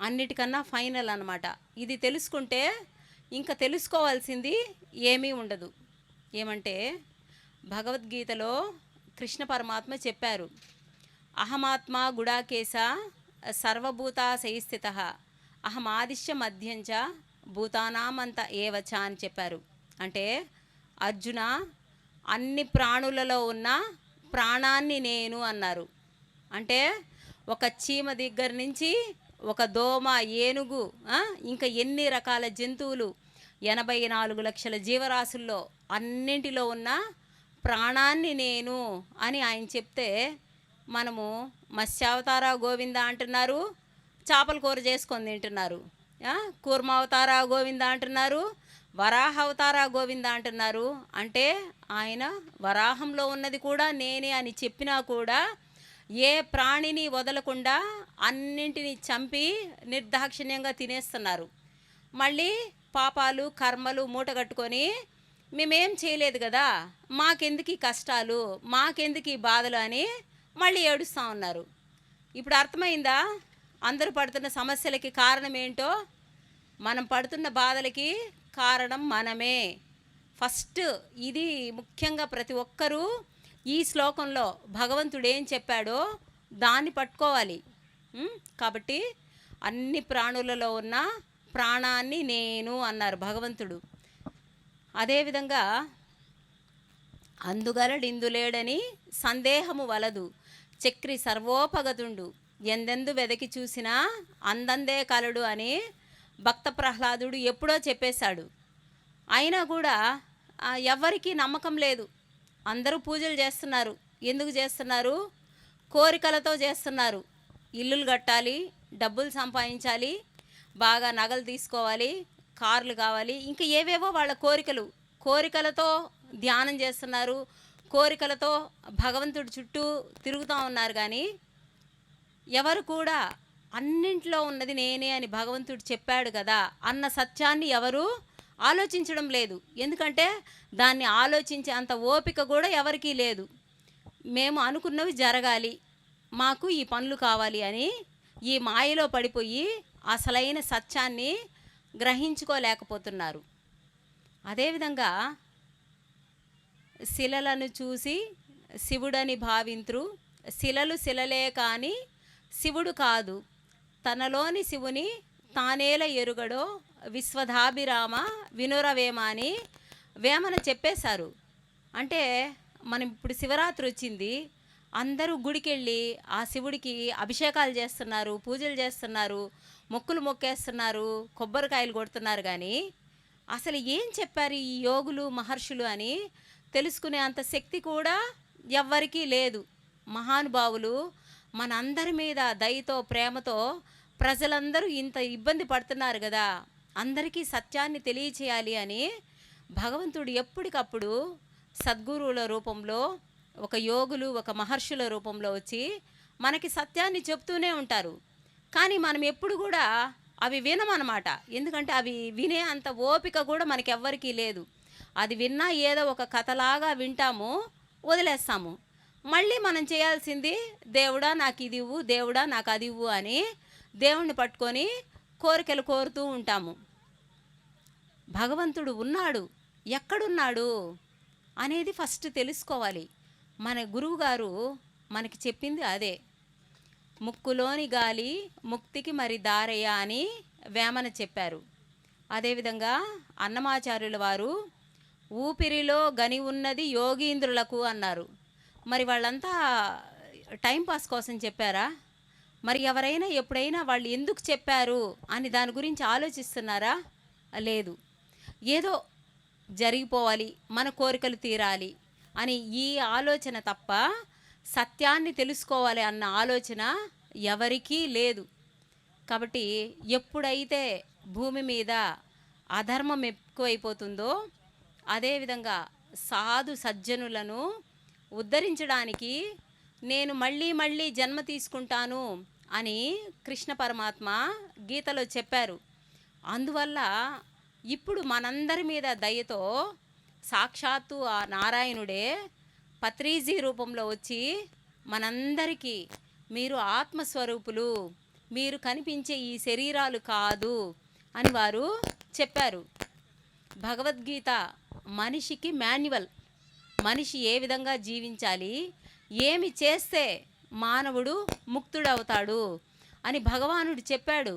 అన్నిటికన్నా ఫైనల్ అన్నమాట. ఇది తెలుసుకుంటే ఇంకా తెలుసుకోవాల్సింది ఏమీ ఉండదు. ఏమంటే భగవద్గీతలో కృష్ణ పరమాత్మ చెప్పారు, అహమాత్మ గుడాకేశ సర్వభూతా సైస్థిత అహమాదిశ్య మధ్యంచ భూతానామంత ఏవచ అని చెప్పారు. అంటే అర్జున, అన్ని ప్రాణులలో ఉన్న ప్రాణాన్ని నేను అన్నారు. అంటే ఒక చీమ దగ్గర నుంచి ఒక దోమ, ఏనుగు, ఇంకా ఎన్ని రకాల జంతువులు 84 లక్షల జీవరాశుల్లో అన్నింటిలో ఉన్న ప్రాణాన్ని నేను అని ఆయన చెప్తే మనము మత్స్యావతార గోవింద అంటున్నారు, చేపల కూర చేసుకొని తింటున్నారు, కూర్మావతార గోవింద అంటున్నారు, వరాహ అవతార గోవింద అంటున్నారు. అంటే ఆయన వరాహంలో ఉన్నది కూడా నేనే అని చెప్పినా కూడా ఏ ప్రాణిని వదలకుండా అన్నింటినీ చంపి నిర్దాక్షిణ్యంగా తినేస్తున్నారు. మళ్ళీ పాపాలు కర్మలు మూటగట్టుకొని మేమేం చేయలేదు కదా, మాకెందుకు ఈ కష్టాలు, మాకెందుకు ఈ బాధలు అని మళ్ళీ ఏడుస్తూ ఉన్నారు. ఇప్పుడు అర్థమైందా అందరూ పడుతున్న సమస్యలకి కారణం ఏంటో? మనం పడుతున్న బాధలకి కారణం మనమే. ఫస్ట్ ఇది ముఖ్యంగా ప్రతి ఒక్కరూ ఈ శ్లోకంలో భగవంతుడు ఏం చెప్పాడో దాన్ని పట్టుకోవాలి. కాబట్టి అన్ని ప్రాణులలో ఉన్న ప్రాణాన్ని నేను అన్నారు భగవంతుడు. అదేవిధంగా అందుగలడిందులేడని సందేహము వలదు, చక్రి సర్వోపగతుండు, ఎందెందు వెదకి చూసినా అందందే కలడు అని భక్త ప్రహ్లాదుడు ఎప్పుడో చెప్పేశాడు. అయినా కూడా ఎవరికీ నమ్మకం లేదు. అందరూ పూజలు చేస్తున్నారు. ఎందుకు చేస్తున్నారు? కోరికలతో చేస్తున్నారు. ఇల్లులు కట్టాలి, డబ్బులు సంపాదించాలి, బాగా నగలు తీసుకోవాలి, కార్లు కావాలి, ఇంకా ఏవేవో వాళ్ళ కోరికలతో ధ్యానం చేస్తున్నారు, కోరికలతో భగవంతుడి చుట్టూ తిరుగుతూ ఉన్నారు. కానీ ఎవరు కూడా అన్నింట్లో ఉన్నది నేనే అని భగవంతుడు చెప్పాడు కదా అన్న సత్యాన్ని ఎవరు ఆలోచించడం లేదు. ఎందుకంటే దాన్ని ఆలోచించే అంత ఓపిక కూడా ఎవరికీ లేదు. మేము అనుకున్నవి జరగాలి, మాకు ఈ పనులు కావాలి అని ఈ మాయలో పడిపోయి అసలైన సత్యాన్ని గ్రహించుకోలేకపోతున్నారు. అదేవిధంగా శిలలను చూసి శివుడని భావింతురు, శిలలు శిలలే కాని శివుడు కాదు, తనలోని శివుని తానేల ఎరుగడో విశ్వధాభిరామ వినురవేమ అని వేమన చెప్పేశారు. అంటే మనం ఇప్పుడు శివరాత్రి వచ్చింది, అందరూ గుడికి వెళ్ళి ఆ శివుడికి అభిషేకాలు చేస్తున్నారు, పూజలు చేస్తున్నారు, మొక్కులు మొక్కేస్తున్నారు, కొబ్బరికాయలు కొడుతున్నారు. కానీ అసలు ఏం చెప్పారు ఈ యోగులు మహర్షులు అని తెలుసుకునే అంత శక్తి కూడా ఎవ్వరికీ లేదు. మహానుభావులు మనందరి మీద దయతో ప్రేమతో ప్రజలందరూ ఇంత ఇబ్బంది పడుతున్నారు కదా, అందరికీ సత్యాన్ని తెలియచేయాలి అని భగవంతుడు ఎప్పటికప్పుడు సద్గురువుల రూపంలో, ఒక యోగులు, ఒక మహర్షుల రూపంలో వచ్చి మనకి సత్యాన్ని చెప్తూనే ఉంటారు. కానీ మనం ఎప్పుడు కూడా అవి వినమన్నమాట. ఎందుకంటే అవి వినే అంత ఓపిక కూడా మనకెవ్వరికీ లేదు. అది విన్నా ఏదో ఒక కథలాగా వింటాము, వదిలేస్తాము. మళ్ళీ మనం చేయాల్సింది దేవుడా నాకు ఇది ఇవ్వు, దేవుడా నాకు అది ఇవ్వు అని దేవుణ్ణి పట్టుకొని కోరికలు కోరుతూ ఉంటాము. భగవంతుడు ఉన్నాడు, ఎక్కడున్నాడు అనేది ఫస్ట్ తెలుసుకోవాలి. మన గురువుగారు మనకి చెప్పింది అదే. ముక్కులోని గాలి ముక్తికి మరి దారయ్య అని వేమన చెప్పారు. అదేవిధంగా అన్నమాచార్యుల వారు ఊపిరిలో గని ఉన్నది యోగీంద్రులకు అన్నారు. మరి వాళ్ళంతా టైంపాస్ కోసం చెప్పారా? మరి ఎవరైనా ఎప్పుడైనా వాళ్ళు ఎందుకు చెప్పారు అని దాని గురించి ఆలోచిస్తున్నారా? లేదు. ఏదో జరిగిపోవాలి, మన కోరికలు తీరాలి అని ఈ ఆలోచన తప్ప సత్యాన్ని తెలుసుకోవాలి అన్న ఆలోచన ఎవరికీ లేదు. కాబట్టి ఎప్పుడైతే భూమి మీద అధర్మం ఎక్కువైపోతుందో, అదేవిధంగా సాధు సజ్జనులను ఉద్ధరించడానికి నేను మళ్ళీ మళ్ళీ జన్మ తీసుకుంటాను అని కృష్ణ పరమాత్మ గీతలో చెప్పారు. అందువల్ల ఇప్పుడు మనందరి మీద దయతో సాక్షాత్తు ఆ నారాయణుడే పత్రిజీ రూపంలో వచ్చి మనందరికీ మీరు ఆత్మస్వరూపులు, మీరు కనిపించే ఈ శరీరాలు కాదు అని వారు చెప్పారు. భగవద్గీత మనిషికి మాన్యువల్. మనిషి ఏ విధంగా జీవించాలి, ఏమి చేస్తే మానవుడు ముక్తుడవుతాడు అని భగవానుడు చెప్పాడు.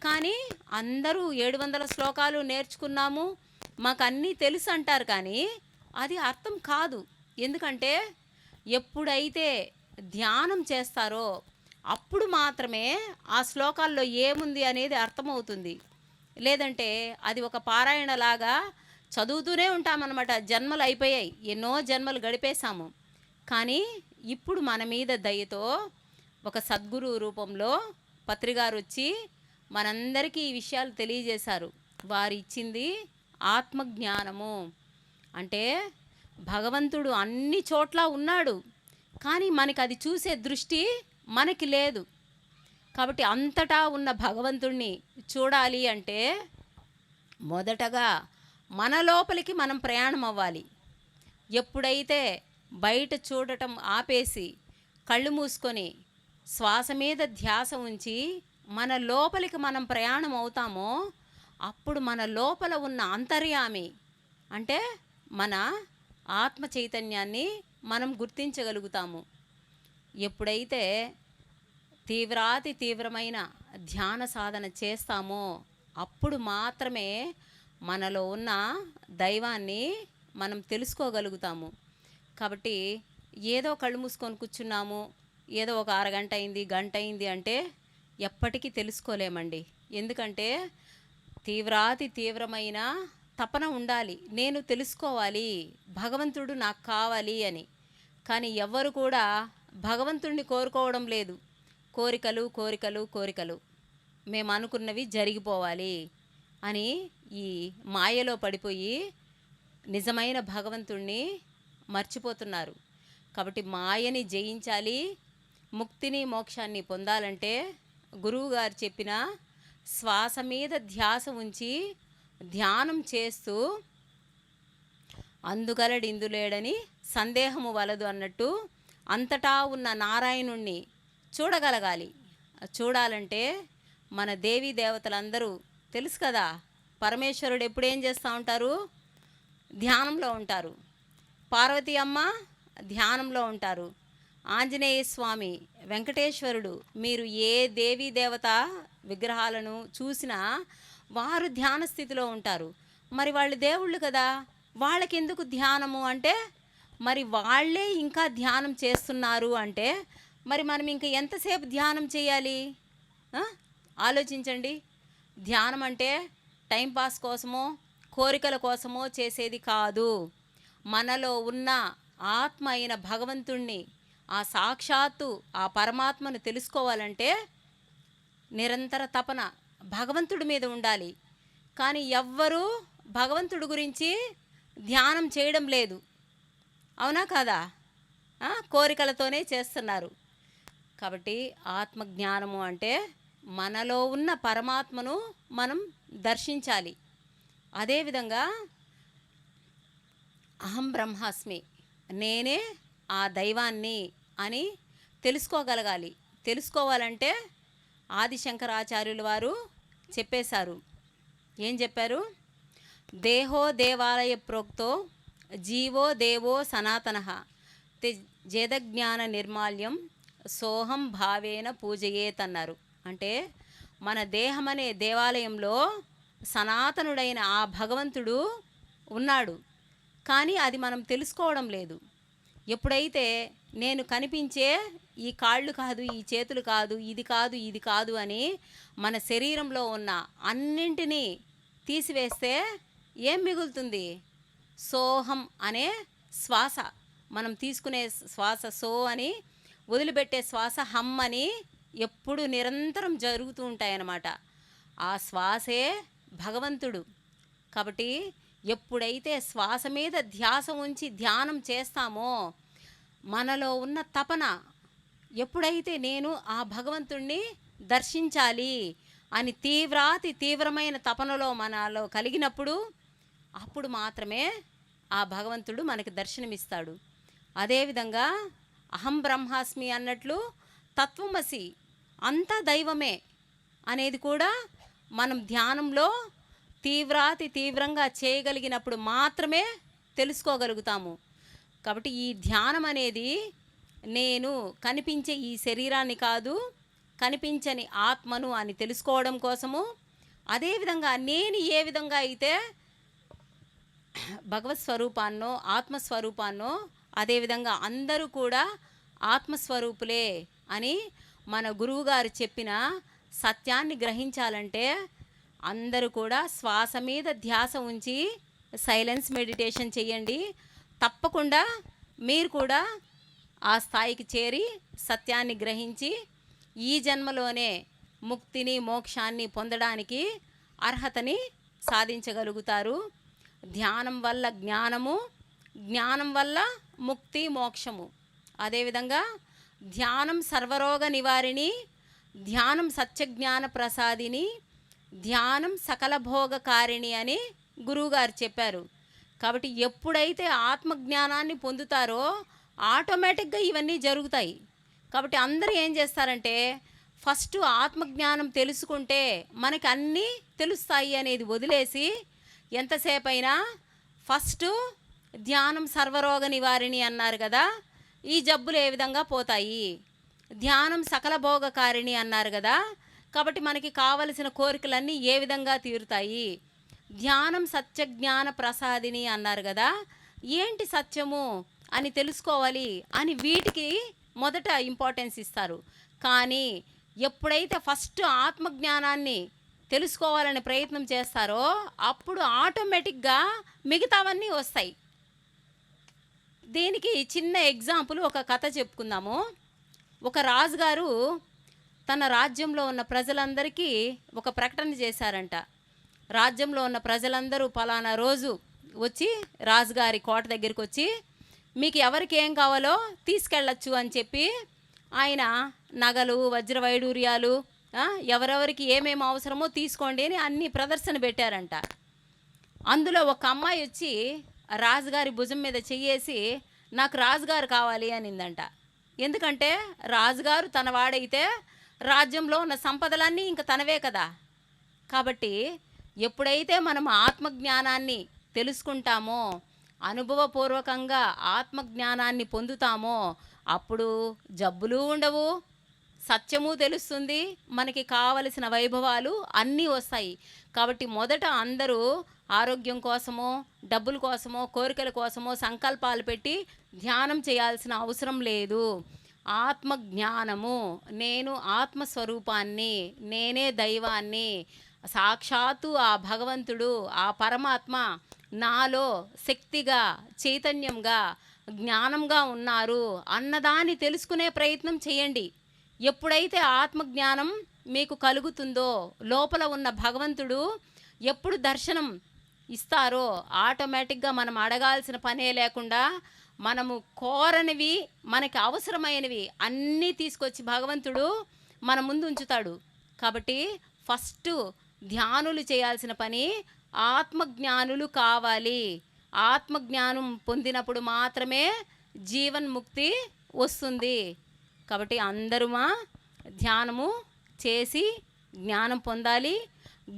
కానీ అందరూ 700 శ్లోకాలు నేర్చుకున్నాము, మాకు అన్నీ తెలుసు అంటారు. కానీ అది అర్థం కాదు. ఎందుకంటే ఎప్పుడైతే ధ్యానం చేస్తారో అప్పుడు మాత్రమే ఆ శ్లోకాల్లో ఏముంది అనేది అర్థమవుతుంది. లేదంటే అది ఒక పారాయణలాగా చదువుతూనే ఉంటామన్నమాట. జన్మలు అయిపోయాయి, ఎన్నో జన్మలు గడిపేశాము. కానీ ఇప్పుడు మన మీద దయతో ఒక సద్గురు రూపంలో పత్రిగారు వచ్చి మనందరికీ ఈ విషయాలు తెలియజేశారు. వారు ఇచ్చింది ఆత్మజ్ఞానము. అంటే భగవంతుడు అన్ని చోట్ల ఉన్నాడు, కానీ మనకి అది చూసే దృష్టి మనకి లేదు. కాబట్టి అంతటా ఉన్న భగవంతుణ్ణి చూడాలి అంటే మొదటగా మన లోపలికి మనం ప్రయాణం అవ్వాలి. ఎప్పుడైతే బయట చూడటం ఆపేసి కళ్ళు మూసుకొని శ్వాస మీద ధ్యాస ఉంచి మన లోపలికి మనం ప్రయాణం అవుతామో అప్పుడు మన లోపల ఉన్న అంతర్యామి అంటే మన ఆత్మ చైతన్యాన్ని మనం గుర్తించగలుగుతాము. ఎప్పుడైతే తీవ్రాతి తీవ్రమైన ధ్యాన సాధన చేస్తామో అప్పుడు మాత్రమే మనలో ఉన్న దైవాన్ని మనం తెలుసుకోగలుగుతాము. కాబట్టి ఏదో కళ్ళు మూసుకొని కూర్చున్నాము, ఏదో ఒక అరగంట అయింది, గంట అయింది అంటే ఎప్పటికీ తెలుసుకోలేమండి. ఎందుకంటే తీవ్రాతి తీవ్రమైన తపన ఉండాలి, నేను తెలుసుకోవాలి, భగవంతుడు నాకు కావాలి అని. కానీ ఎవ్వరు కూడా భగవంతుడిని కోరుకోవడం లేదు. కోరికలు కోరికలు కోరికలు, మేము అనుకున్నవి జరిగిపోవాలి అని ఈ మాయలో పడిపోయి నిజమైన భగవంతుణ్ణి మర్చిపోతున్నారు. కాబట్టి మాయని జయించాలి, ముక్తిని మోక్షాన్ని పొందాలంటే గురువుగారు చెప్పిన శ్వాస మీద ధ్యాస ఉంచి ధ్యానం చేస్తూ అందుగలడిందులేడని సందేహము వలదు అన్నట్టు అంతటా ఉన్న నారాయణుణ్ణి చూడగలగాలి. చూడాలంటే మన దేవీ దేవతలందరూ తెలుసు కదా, పరమేశ్వరుడు ఎప్పుడేం చేస్తూ ఉంటారు, ధ్యానంలో ఉంటారు. పార్వతీ అమ్మ ధ్యానంలో ఉంటారు. ఆంజనేయ స్వామి, వెంకటేశ్వరుడు, మీరు ఏ దేవీ దేవత విగ్రహాలను చూసినా వారు ధ్యాన స్థితిలో ఉంటారు. మరి వాళ్ళు దేవుళ్ళు కదా, వాళ్ళకి ఎందుకు ధ్యానము అంటే మరి వాళ్ళే ఇంకా ధ్యానం చేస్తున్నారు అంటే మరి మనం ఇంకా ఎంతసేపు ధ్యానం చేయాలి? ఆలోచించండి. ధ్యానం అంటే టైంపాస్ కోసమో కోరికల కోసమో చేసేది కాదు. మనలో ఉన్న ఆత్మ అయిన భగవంతుణ్ణి, ఆ సాక్షాత్తు ఆ పరమాత్మను తెలుసుకోవాలంటే నిరంతర తపన భగవంతుడి మీద ఉండాలి. కానీ ఎవ్వరూ భగవంతుడి గురించి ధ్యానం చేయడం లేదు. అవునా కాదా? కోరికలతోనే చేస్తున్నారు. కాబట్టి ఆత్మజ్ఞానము అంటే మనలో ఉన్న పరమాత్మను మనం దర్శించాలి. అదేవిధంగా అహం బ్రహ్మాస్మి, నేనే ఆ దైవాన్ని అని తెలుసుకోగలగాలి. తెలుసుకోవాలంటే ఆదిశంకరాచార్యులు వారు చెప్పేశారు. ఏం చెప్పారు? దేహో దేవాలయ ప్రోక్తో జీవో దేవో సనాతనః జేదజ్ఞాన నిర్మాల్యం సోహం భావేన పూజయేత్ అన్నారు. అంటే మన దేహం అనే దేవాలయంలో సనాతనుడైన ఆ భగవంతుడు ఉన్నాడు. కానీ అది మనం తెలుసుకోవడం లేదు. ఎప్పుడైతే నేను కనిపించే ఈ కాళ్ళు కాదు, ఈ చేతులు కాదు, ఇది కాదు, ఇది కాదు అని మన శరీరంలో ఉన్న అన్నింటినీ తీసివేస్తే ఏం మిగులుతుంది? సోహం అనే శ్వాస. మనం తీసుకునే శ్వాస సో అని, వదిలిపెట్టే శ్వాస హమ్ అని ఎప్పుడు నిరంతరం జరుగుతూ ఉంటాయన్నమాట. ఆ శ్వాసే భగవంతుడు. కాబట్టి ఎప్పుడైతే శ్వాస మీద ధ్యాస ఉంచి ధ్యానం చేస్తామో, మనలో ఉన్న తపన ఎప్పుడైతే నేను ఆ భగవంతుణ్ణి దర్శించాలి అని తీవ్రమైన తపనలో మనలో కలిగినప్పుడు అప్పుడు మాత్రమే ఆ భగవంతుడు మనకి దర్శనమిస్తాడు. అదేవిధంగా అహం బ్రహ్మాస్మి అన్నట్లు తత్వమసి అంతా దైవమే అనేది కూడా మనం ధ్యానంలో తీవ్రంగా చేయగలిగినప్పుడు మాత్రమే తెలుసుకోగలుగుతాము. కాబట్టి ఈ ధ్యానం అనేది నేను కనిపించే ఈ శరీరాన్ని కాదు, కనిపించని ఆత్మను అని తెలుసుకోవడం కోసము. అదేవిధంగా నేను ఏ విధంగా అయితే భగవత్ స్వరూపాన్నో ఆత్మస్వరూపాన్నో, అదేవిధంగా అందరూ కూడా ఆత్మస్వరూపులే అని మన గురువుగారు చెప్పిన సత్యాన్ని గ్రహించాలంటే అందరూ కూడా శ్వాస మీద ధ్యాస ఉంచి సైలెన్స్ మెడిటేషన్ చేయండి. తప్పకుండా మీరు కూడా ఆ స్థాయికి చేరి సత్యాన్ని గ్రహించి ఈ జన్మలోనే ముక్తిని మోక్షాన్ని పొందడానికి అర్హతని సాధించగలుగుతారు. ధ్యానం వల్ల జ్ఞానము, జ్ఞానం వల్ల ముక్తి మోక్షము. అదేవిధంగా ధ్యానం సర్వరోగ నివారిణి, ధ్యానం సత్యజ్ఞాన ప్రసాదిని, ధ్యానం సకల భోగకారిణి అని గురువుగారు చెప్పారు. కాబట్టి ఎప్పుడైతే ఆత్మజ్ఞానాన్ని పొందుతారో ఆటోమేటిక్గా ఇవన్నీ జరుగుతాయి. కాబట్టి అందరూ ఏం చేస్తారంటే ఫస్ట్ ఆత్మజ్ఞానం తెలుసుకుంటే మనకి అన్నీ తెలుస్తాయి అనేది వదిలేసి ఎంతసేపు అయినా ఫస్ట్ ధ్యానం సర్వరోగ నివారిణి అన్నారు కదా, ఈ జబ్బులు ఏ విధంగా పోతాయి, ధ్యానం సకల భోగకారిణి అన్నారు కదా, కాబట్టి మనకి కావలసిన కోరికలన్నీ ఏ విధంగా తీరుతాయి, ధ్యానం సత్యజ్ఞాన ప్రసాదిని అన్నారు కదా, ఏంటి సత్యము అని తెలుసుకోవాలి అని వీటికి మొదట ఇంపార్టెన్స్ ఇస్తారు. కానీ ఎప్పుడైతే ఫస్ట్ ఆత్మజ్ఞానాన్ని తెలుసుకోవాలనే ప్రయత్నం చేస్తారో అప్పుడు ఆటోమేటిక్గా మిగతావన్నీ వస్తాయి. దీనికి చిన్న ఎగ్జాంపుల్, ఒక కథ చెప్పుకుందాము. ఒక రాజుగారు తన రాజ్యంలో ఉన్న ప్రజలందరికీ ఒక ప్రకటన చేశారంట. రాజ్యంలో ఉన్న ప్రజలందరూ పలానా రోజు వచ్చి రాజుగారి కోట దగ్గరికి వచ్చి మీకు ఎవరికి ఏం కావాలో తీసుకెళ్ళచ్చు అని చెప్పి ఆయన నగలు, వజ్ర వైడూర్యాలు, ఎవరెవరికి ఏమేమి అవసరమో తీసుకోండి అని అన్ని ప్రదర్శన పెట్టారంట. అందులో ఒక అమ్మాయి వచ్చి రాజుగారి భుజం మీద చెయ్యేసి నాకు రాజుగారు కావాలి అనిందంట. ఎందుకంటే రాజుగారు తన వాడైతే రాజ్యంలో ఉన్న సంపదలన్నీ ఇంక తనవే కదా. కాబట్టి ఎప్పుడైతే మనం ఆత్మజ్ఞానాన్ని తెలుసుకుంటామో, అనుభవపూర్వకంగా ఆత్మజ్ఞానాన్ని పొందుతామో అప్పుడు జబ్బులు ఉండవు, సత్యము తెలుస్తుంది, మనకి కావలసిన వైభవాలు అన్నీ వస్తాయి. కాబట్టి మొదట అందరూ ఆరోగ్యం కోసమో, డబ్బుల కోసమో, కోరికల కోసమో సంకల్పాలు పెట్టి ధ్యానం చేయాల్సిన అవసరం లేదు. ఆత్మజ్ఞానము, నేను ఆత్మస్వరూపాన్ని, నేనే దైవాన్ని, సాక్షాత్తు ఆ భగవంతుడు, ఆ పరమాత్మ నాలో శక్తిగా, చైతన్యంగా, జ్ఞానంగా ఉన్నారు అన్నదాన్ని తెలుసుకునే ప్రయత్నం చేయండి. ఎప్పుడైతే ఆత్మజ్ఞానం మీకు కలుగుతుందో, లోపల ఉన్న భగవంతుడు ఎప్పుడు దర్శనం ఇస్తారో ఆటోమేటిక్గా మనం అడగాల్సిన పనే లేకుండా మనము కోరనివి, మనకి అవసరమైనవి అన్నీ తీసుకొచ్చి భగవంతుడు మన ముందు ఉంచుతాడు. కాబట్టి ఫస్ట్ ధ్యానులు చేయాల్సిన పని ఆత్మజ్ఞానులు కావాలి. ఆత్మజ్ఞానం పొందినప్పుడు మాత్రమే జీవన్ముక్తి వస్తుంది. కాబట్టి అందరమా ధ్యానము చేసి జ్ఞానం పొందాలి.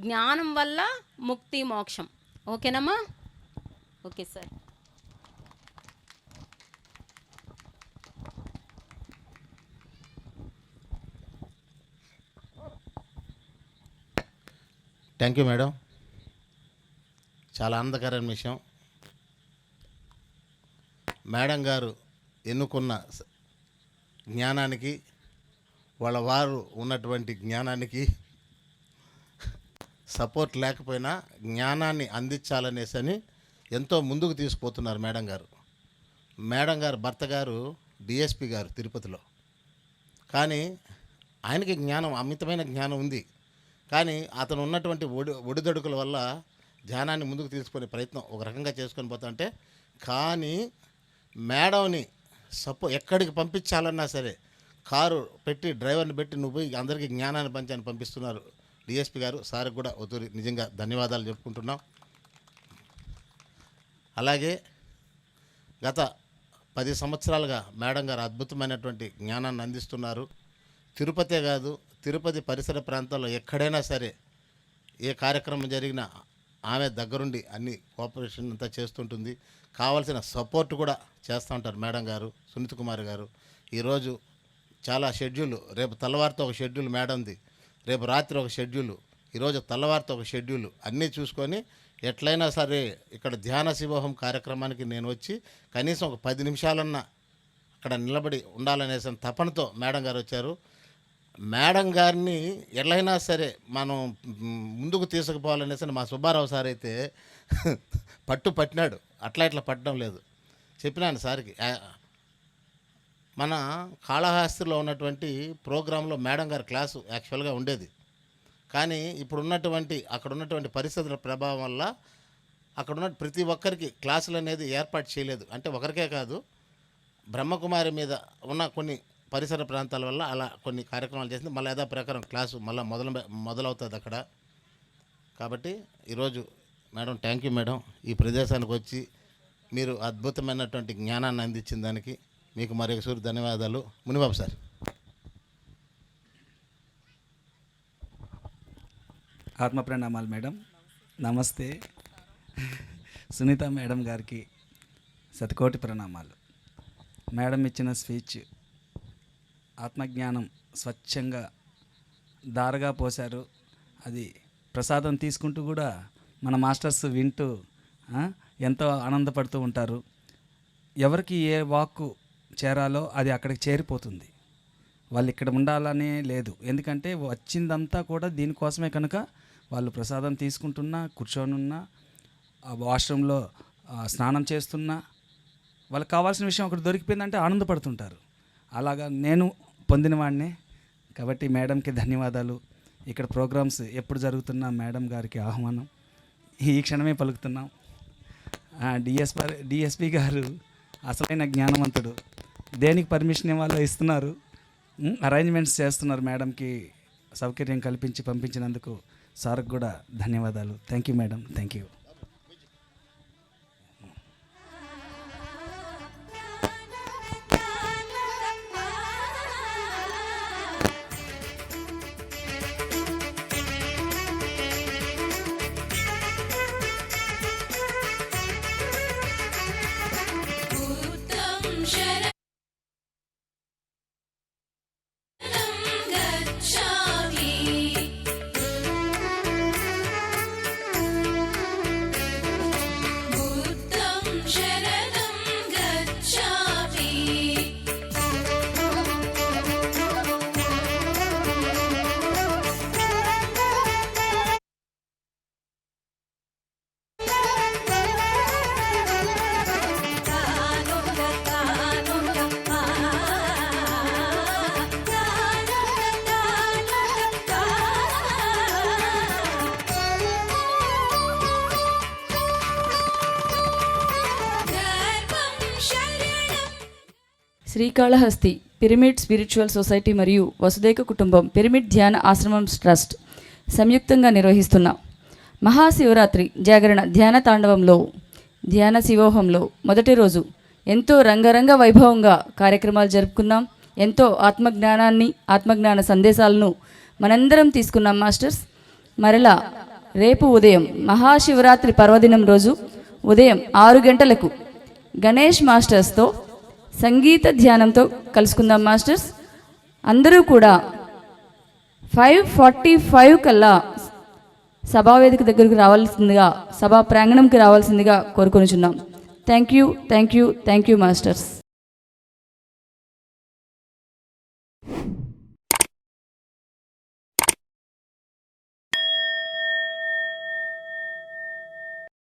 జ్ఞానం వల్ల ముక్తి మోక్షం. ఓకేనమ్మా? Okay sir. Thank you madam. చాలా ఆనందకరమైన విషయం. మేడం గారు ఎన్నుకున్న జ్ఞానానికి, వాళ్ళ వారు ఉన్నటువంటి జ్ఞానానికి సపోర్ట్ లేకపోయినా జ్ఞానాన్ని అందించాలనేసని ఎంతో ముందుకు తీసుకుపోతున్నారు మేడం గారు. మేడం గారు భర్త గారు డిఎస్పి గారు తిరుపతిలో. కానీ ఆయనకి జ్ఞానం, అమితమైన జ్ఞానం ఉంది. కానీ అతను ఉన్నటువంటి ఒడిదొడుకుల వల్ల ధ్యానాన్ని ముందుకు తీసుకునే ప్రయత్నం ఒక రకంగా చేసుకొని పోతుంటే, కానీ మేడంని ఎక్కడికి పంపించాలన్నా సరే కారు పెట్టి డ్రైవర్ని పెట్టి నువ్వు పోయి అందరికీ జ్ఞానాన్ని పంచాన్ని పంపిస్తున్నారు డిఎస్పి గారు. సార్కి కూడా ఒత్తురి నిజంగా ధన్యవాదాలు చెప్పుకుంటున్నాం. అలాగే గత 10 సంవత్సరాలుగా మేడం గారు అద్భుతమైనటువంటి జ్ఞానాన్ని అందిస్తున్నారు. తిరుపతే కాదు, తిరుపతి పరిసర ప్రాంతాల్లో ఎక్కడైనా సరే ఏ కార్యక్రమం జరిగినా ఆమె దగ్గరుండి అన్ని కోఆపరేషన్ అంతా చేస్తుంటుంది. కావాల్సిన సపోర్ట్ కూడా చేస్తూ ఉంటారు మేడం గారు. సునీత్ కుమార్ గారు ఈరోజు చాలా షెడ్యూల్, రేపు తెల్లవారితో ఒక షెడ్యూల్ మేడంది, రేపు రాత్రి ఒక షెడ్యూలు, ఈరోజు తెల్లవారితో ఒక షెడ్యూలు, అన్నీ చూసుకొని ఎట్లయినా సరే ఇక్కడ ధ్యాన శివోహం కార్యక్రమానికి నేను వచ్చి కనీసం ఒక 10 నిమిషాలన్నా అక్కడ నిలబడి ఉండాలనేసి తపనతో మేడం గారు వచ్చారు. మేడం గారిని ఎట్లయినా సరే మనం ముందుకు తీసుకుపోవాలనేసి మా సుబ్బారావు సార్ అయితే పట్టినాడు. అట్లా ఇట్లా పట్టడం లేదు. చెప్పినాను సార్కి. మన కాళహస్తిలో ఉన్నటువంటి ప్రోగ్రాంలో మేడం గారి క్లాసు యాక్చువల్గా ఉండేది. కానీ అక్కడ ఉన్నటువంటి పరిస్థితుల ప్రభావం వల్ల అక్కడ ఉన్న ప్రతి ఒక్కరికి క్లాసులు అనేది ఏర్పాటు చేయలేదు. అంటే ఒకరికే కాదు, బ్రహ్మకుమారి మీద ఉన్న కొన్ని పరిసర ప్రాంతాల వల్ల అలా కొన్ని కార్యక్రమాలు చేసింది. మళ్ళీ యథా ప్రకారం క్లాసు మళ్ళీ మొదలవుతుంది అక్కడ. కాబట్టి ఈరోజు మేడం థ్యాంక్ యూ మేడం. ఈ ప్రదేశానికి వచ్చి మీరు అద్భుతమైనటువంటి జ్ఞానాన్ని అందించిన దానికి మీకు మరొకసారి ధన్యవాదాలు. మునిబాబు సార్. ఆత్మ ప్రణామాలు మేడం. నమస్తే. సునీత మేడం గారికి శతకోటి ప్రణామాలు. మేడం ఇచ్చిన స్పీచ్ ఆత్మజ్ఞానం స్వచ్ఛంగా దారగా పోశారు. అది ప్రసాదం తీసుకుంటూ కూడా మన మాస్టర్స్ వింటూ ఎంతో ఆనందపడుతూ ఉంటారు. ఎవరికి ఏ వాక్కు చేరాలో అది అక్కడికి చేరిపోతుంది. వాళ్ళు ఇక్కడ ఉండాలనే లేదు. ఎందుకంటే వచ్చిందంతా కూడా దీనికోసమే కనుక వాళ్ళు ప్రసాదం తీసుకుంటున్నా, కూర్చొనున్నా, వాష్రూమ్లో స్నానం చేస్తున్నా వాళ్ళకి కావాల్సిన విషయం ఒకటి దొరికిపోయిందంటే ఆనందపడుతుంటారు. అలాగా నేను పొందిన వాడినే. కాబట్టి మేడంకి ధన్యవాదాలు. ఇక్కడ ప్రోగ్రామ్స్ ఎప్పుడు జరుగుతున్నా మేడం గారికి ఆహ్వానం ఈ క్షణమే పలుకుతున్నాం. డిఎస్పి గారు అసలైన జ్ఞానవంతుడు. దేనికి పర్మిషన్ ఇవ్వాలో ఇస్తున్నారు, అరేంజ్మెంట్స్ చేస్తున్నారు. మేడంకి సౌకర్యం కల్పించి పంపించినందుకు సార్కి కూడా ధన్యవాదాలు. Thank you madam. Thank you. Srikalahasti pyramid spiritual society మరియు వసుదైక కుటుంబం పిరమిడ్ ధ్యాన ఆశ్రమం ట్రస్ట్ సంయుక్తంగా నిర్వహిస్తున్న మహాశివరాత్రి జాగరణ ధ్యాన తాండవంలో ధ్యాన శివోహంలో మొదటి రోజు ఎంతో రంగరంగ వైభవంగా కార్యక్రమాలు జరుపుకున్నాం. ఎంతో ఆత్మజ్ఞాన సందేశాలను మనందరం తీసుకున్నాం మాస్టర్స్. మరలా రేపు ఉదయం మహాశివరాత్రి పర్వదినం రోజు ఉదయం 6 గంటలకు గణేష్ మాస్టర్స్తో సంగీత ధ్యానంతో కలుసుకుందాం మాస్టర్స్. అందరూ కూడా 5:45 కల్లా సభావేదిక దగ్గరకు రావాల్సిందిగా, సభా ప్రాంగణంకి రావాల్సిందిగా కోరుకొనిచున్నాం. Thank you masters.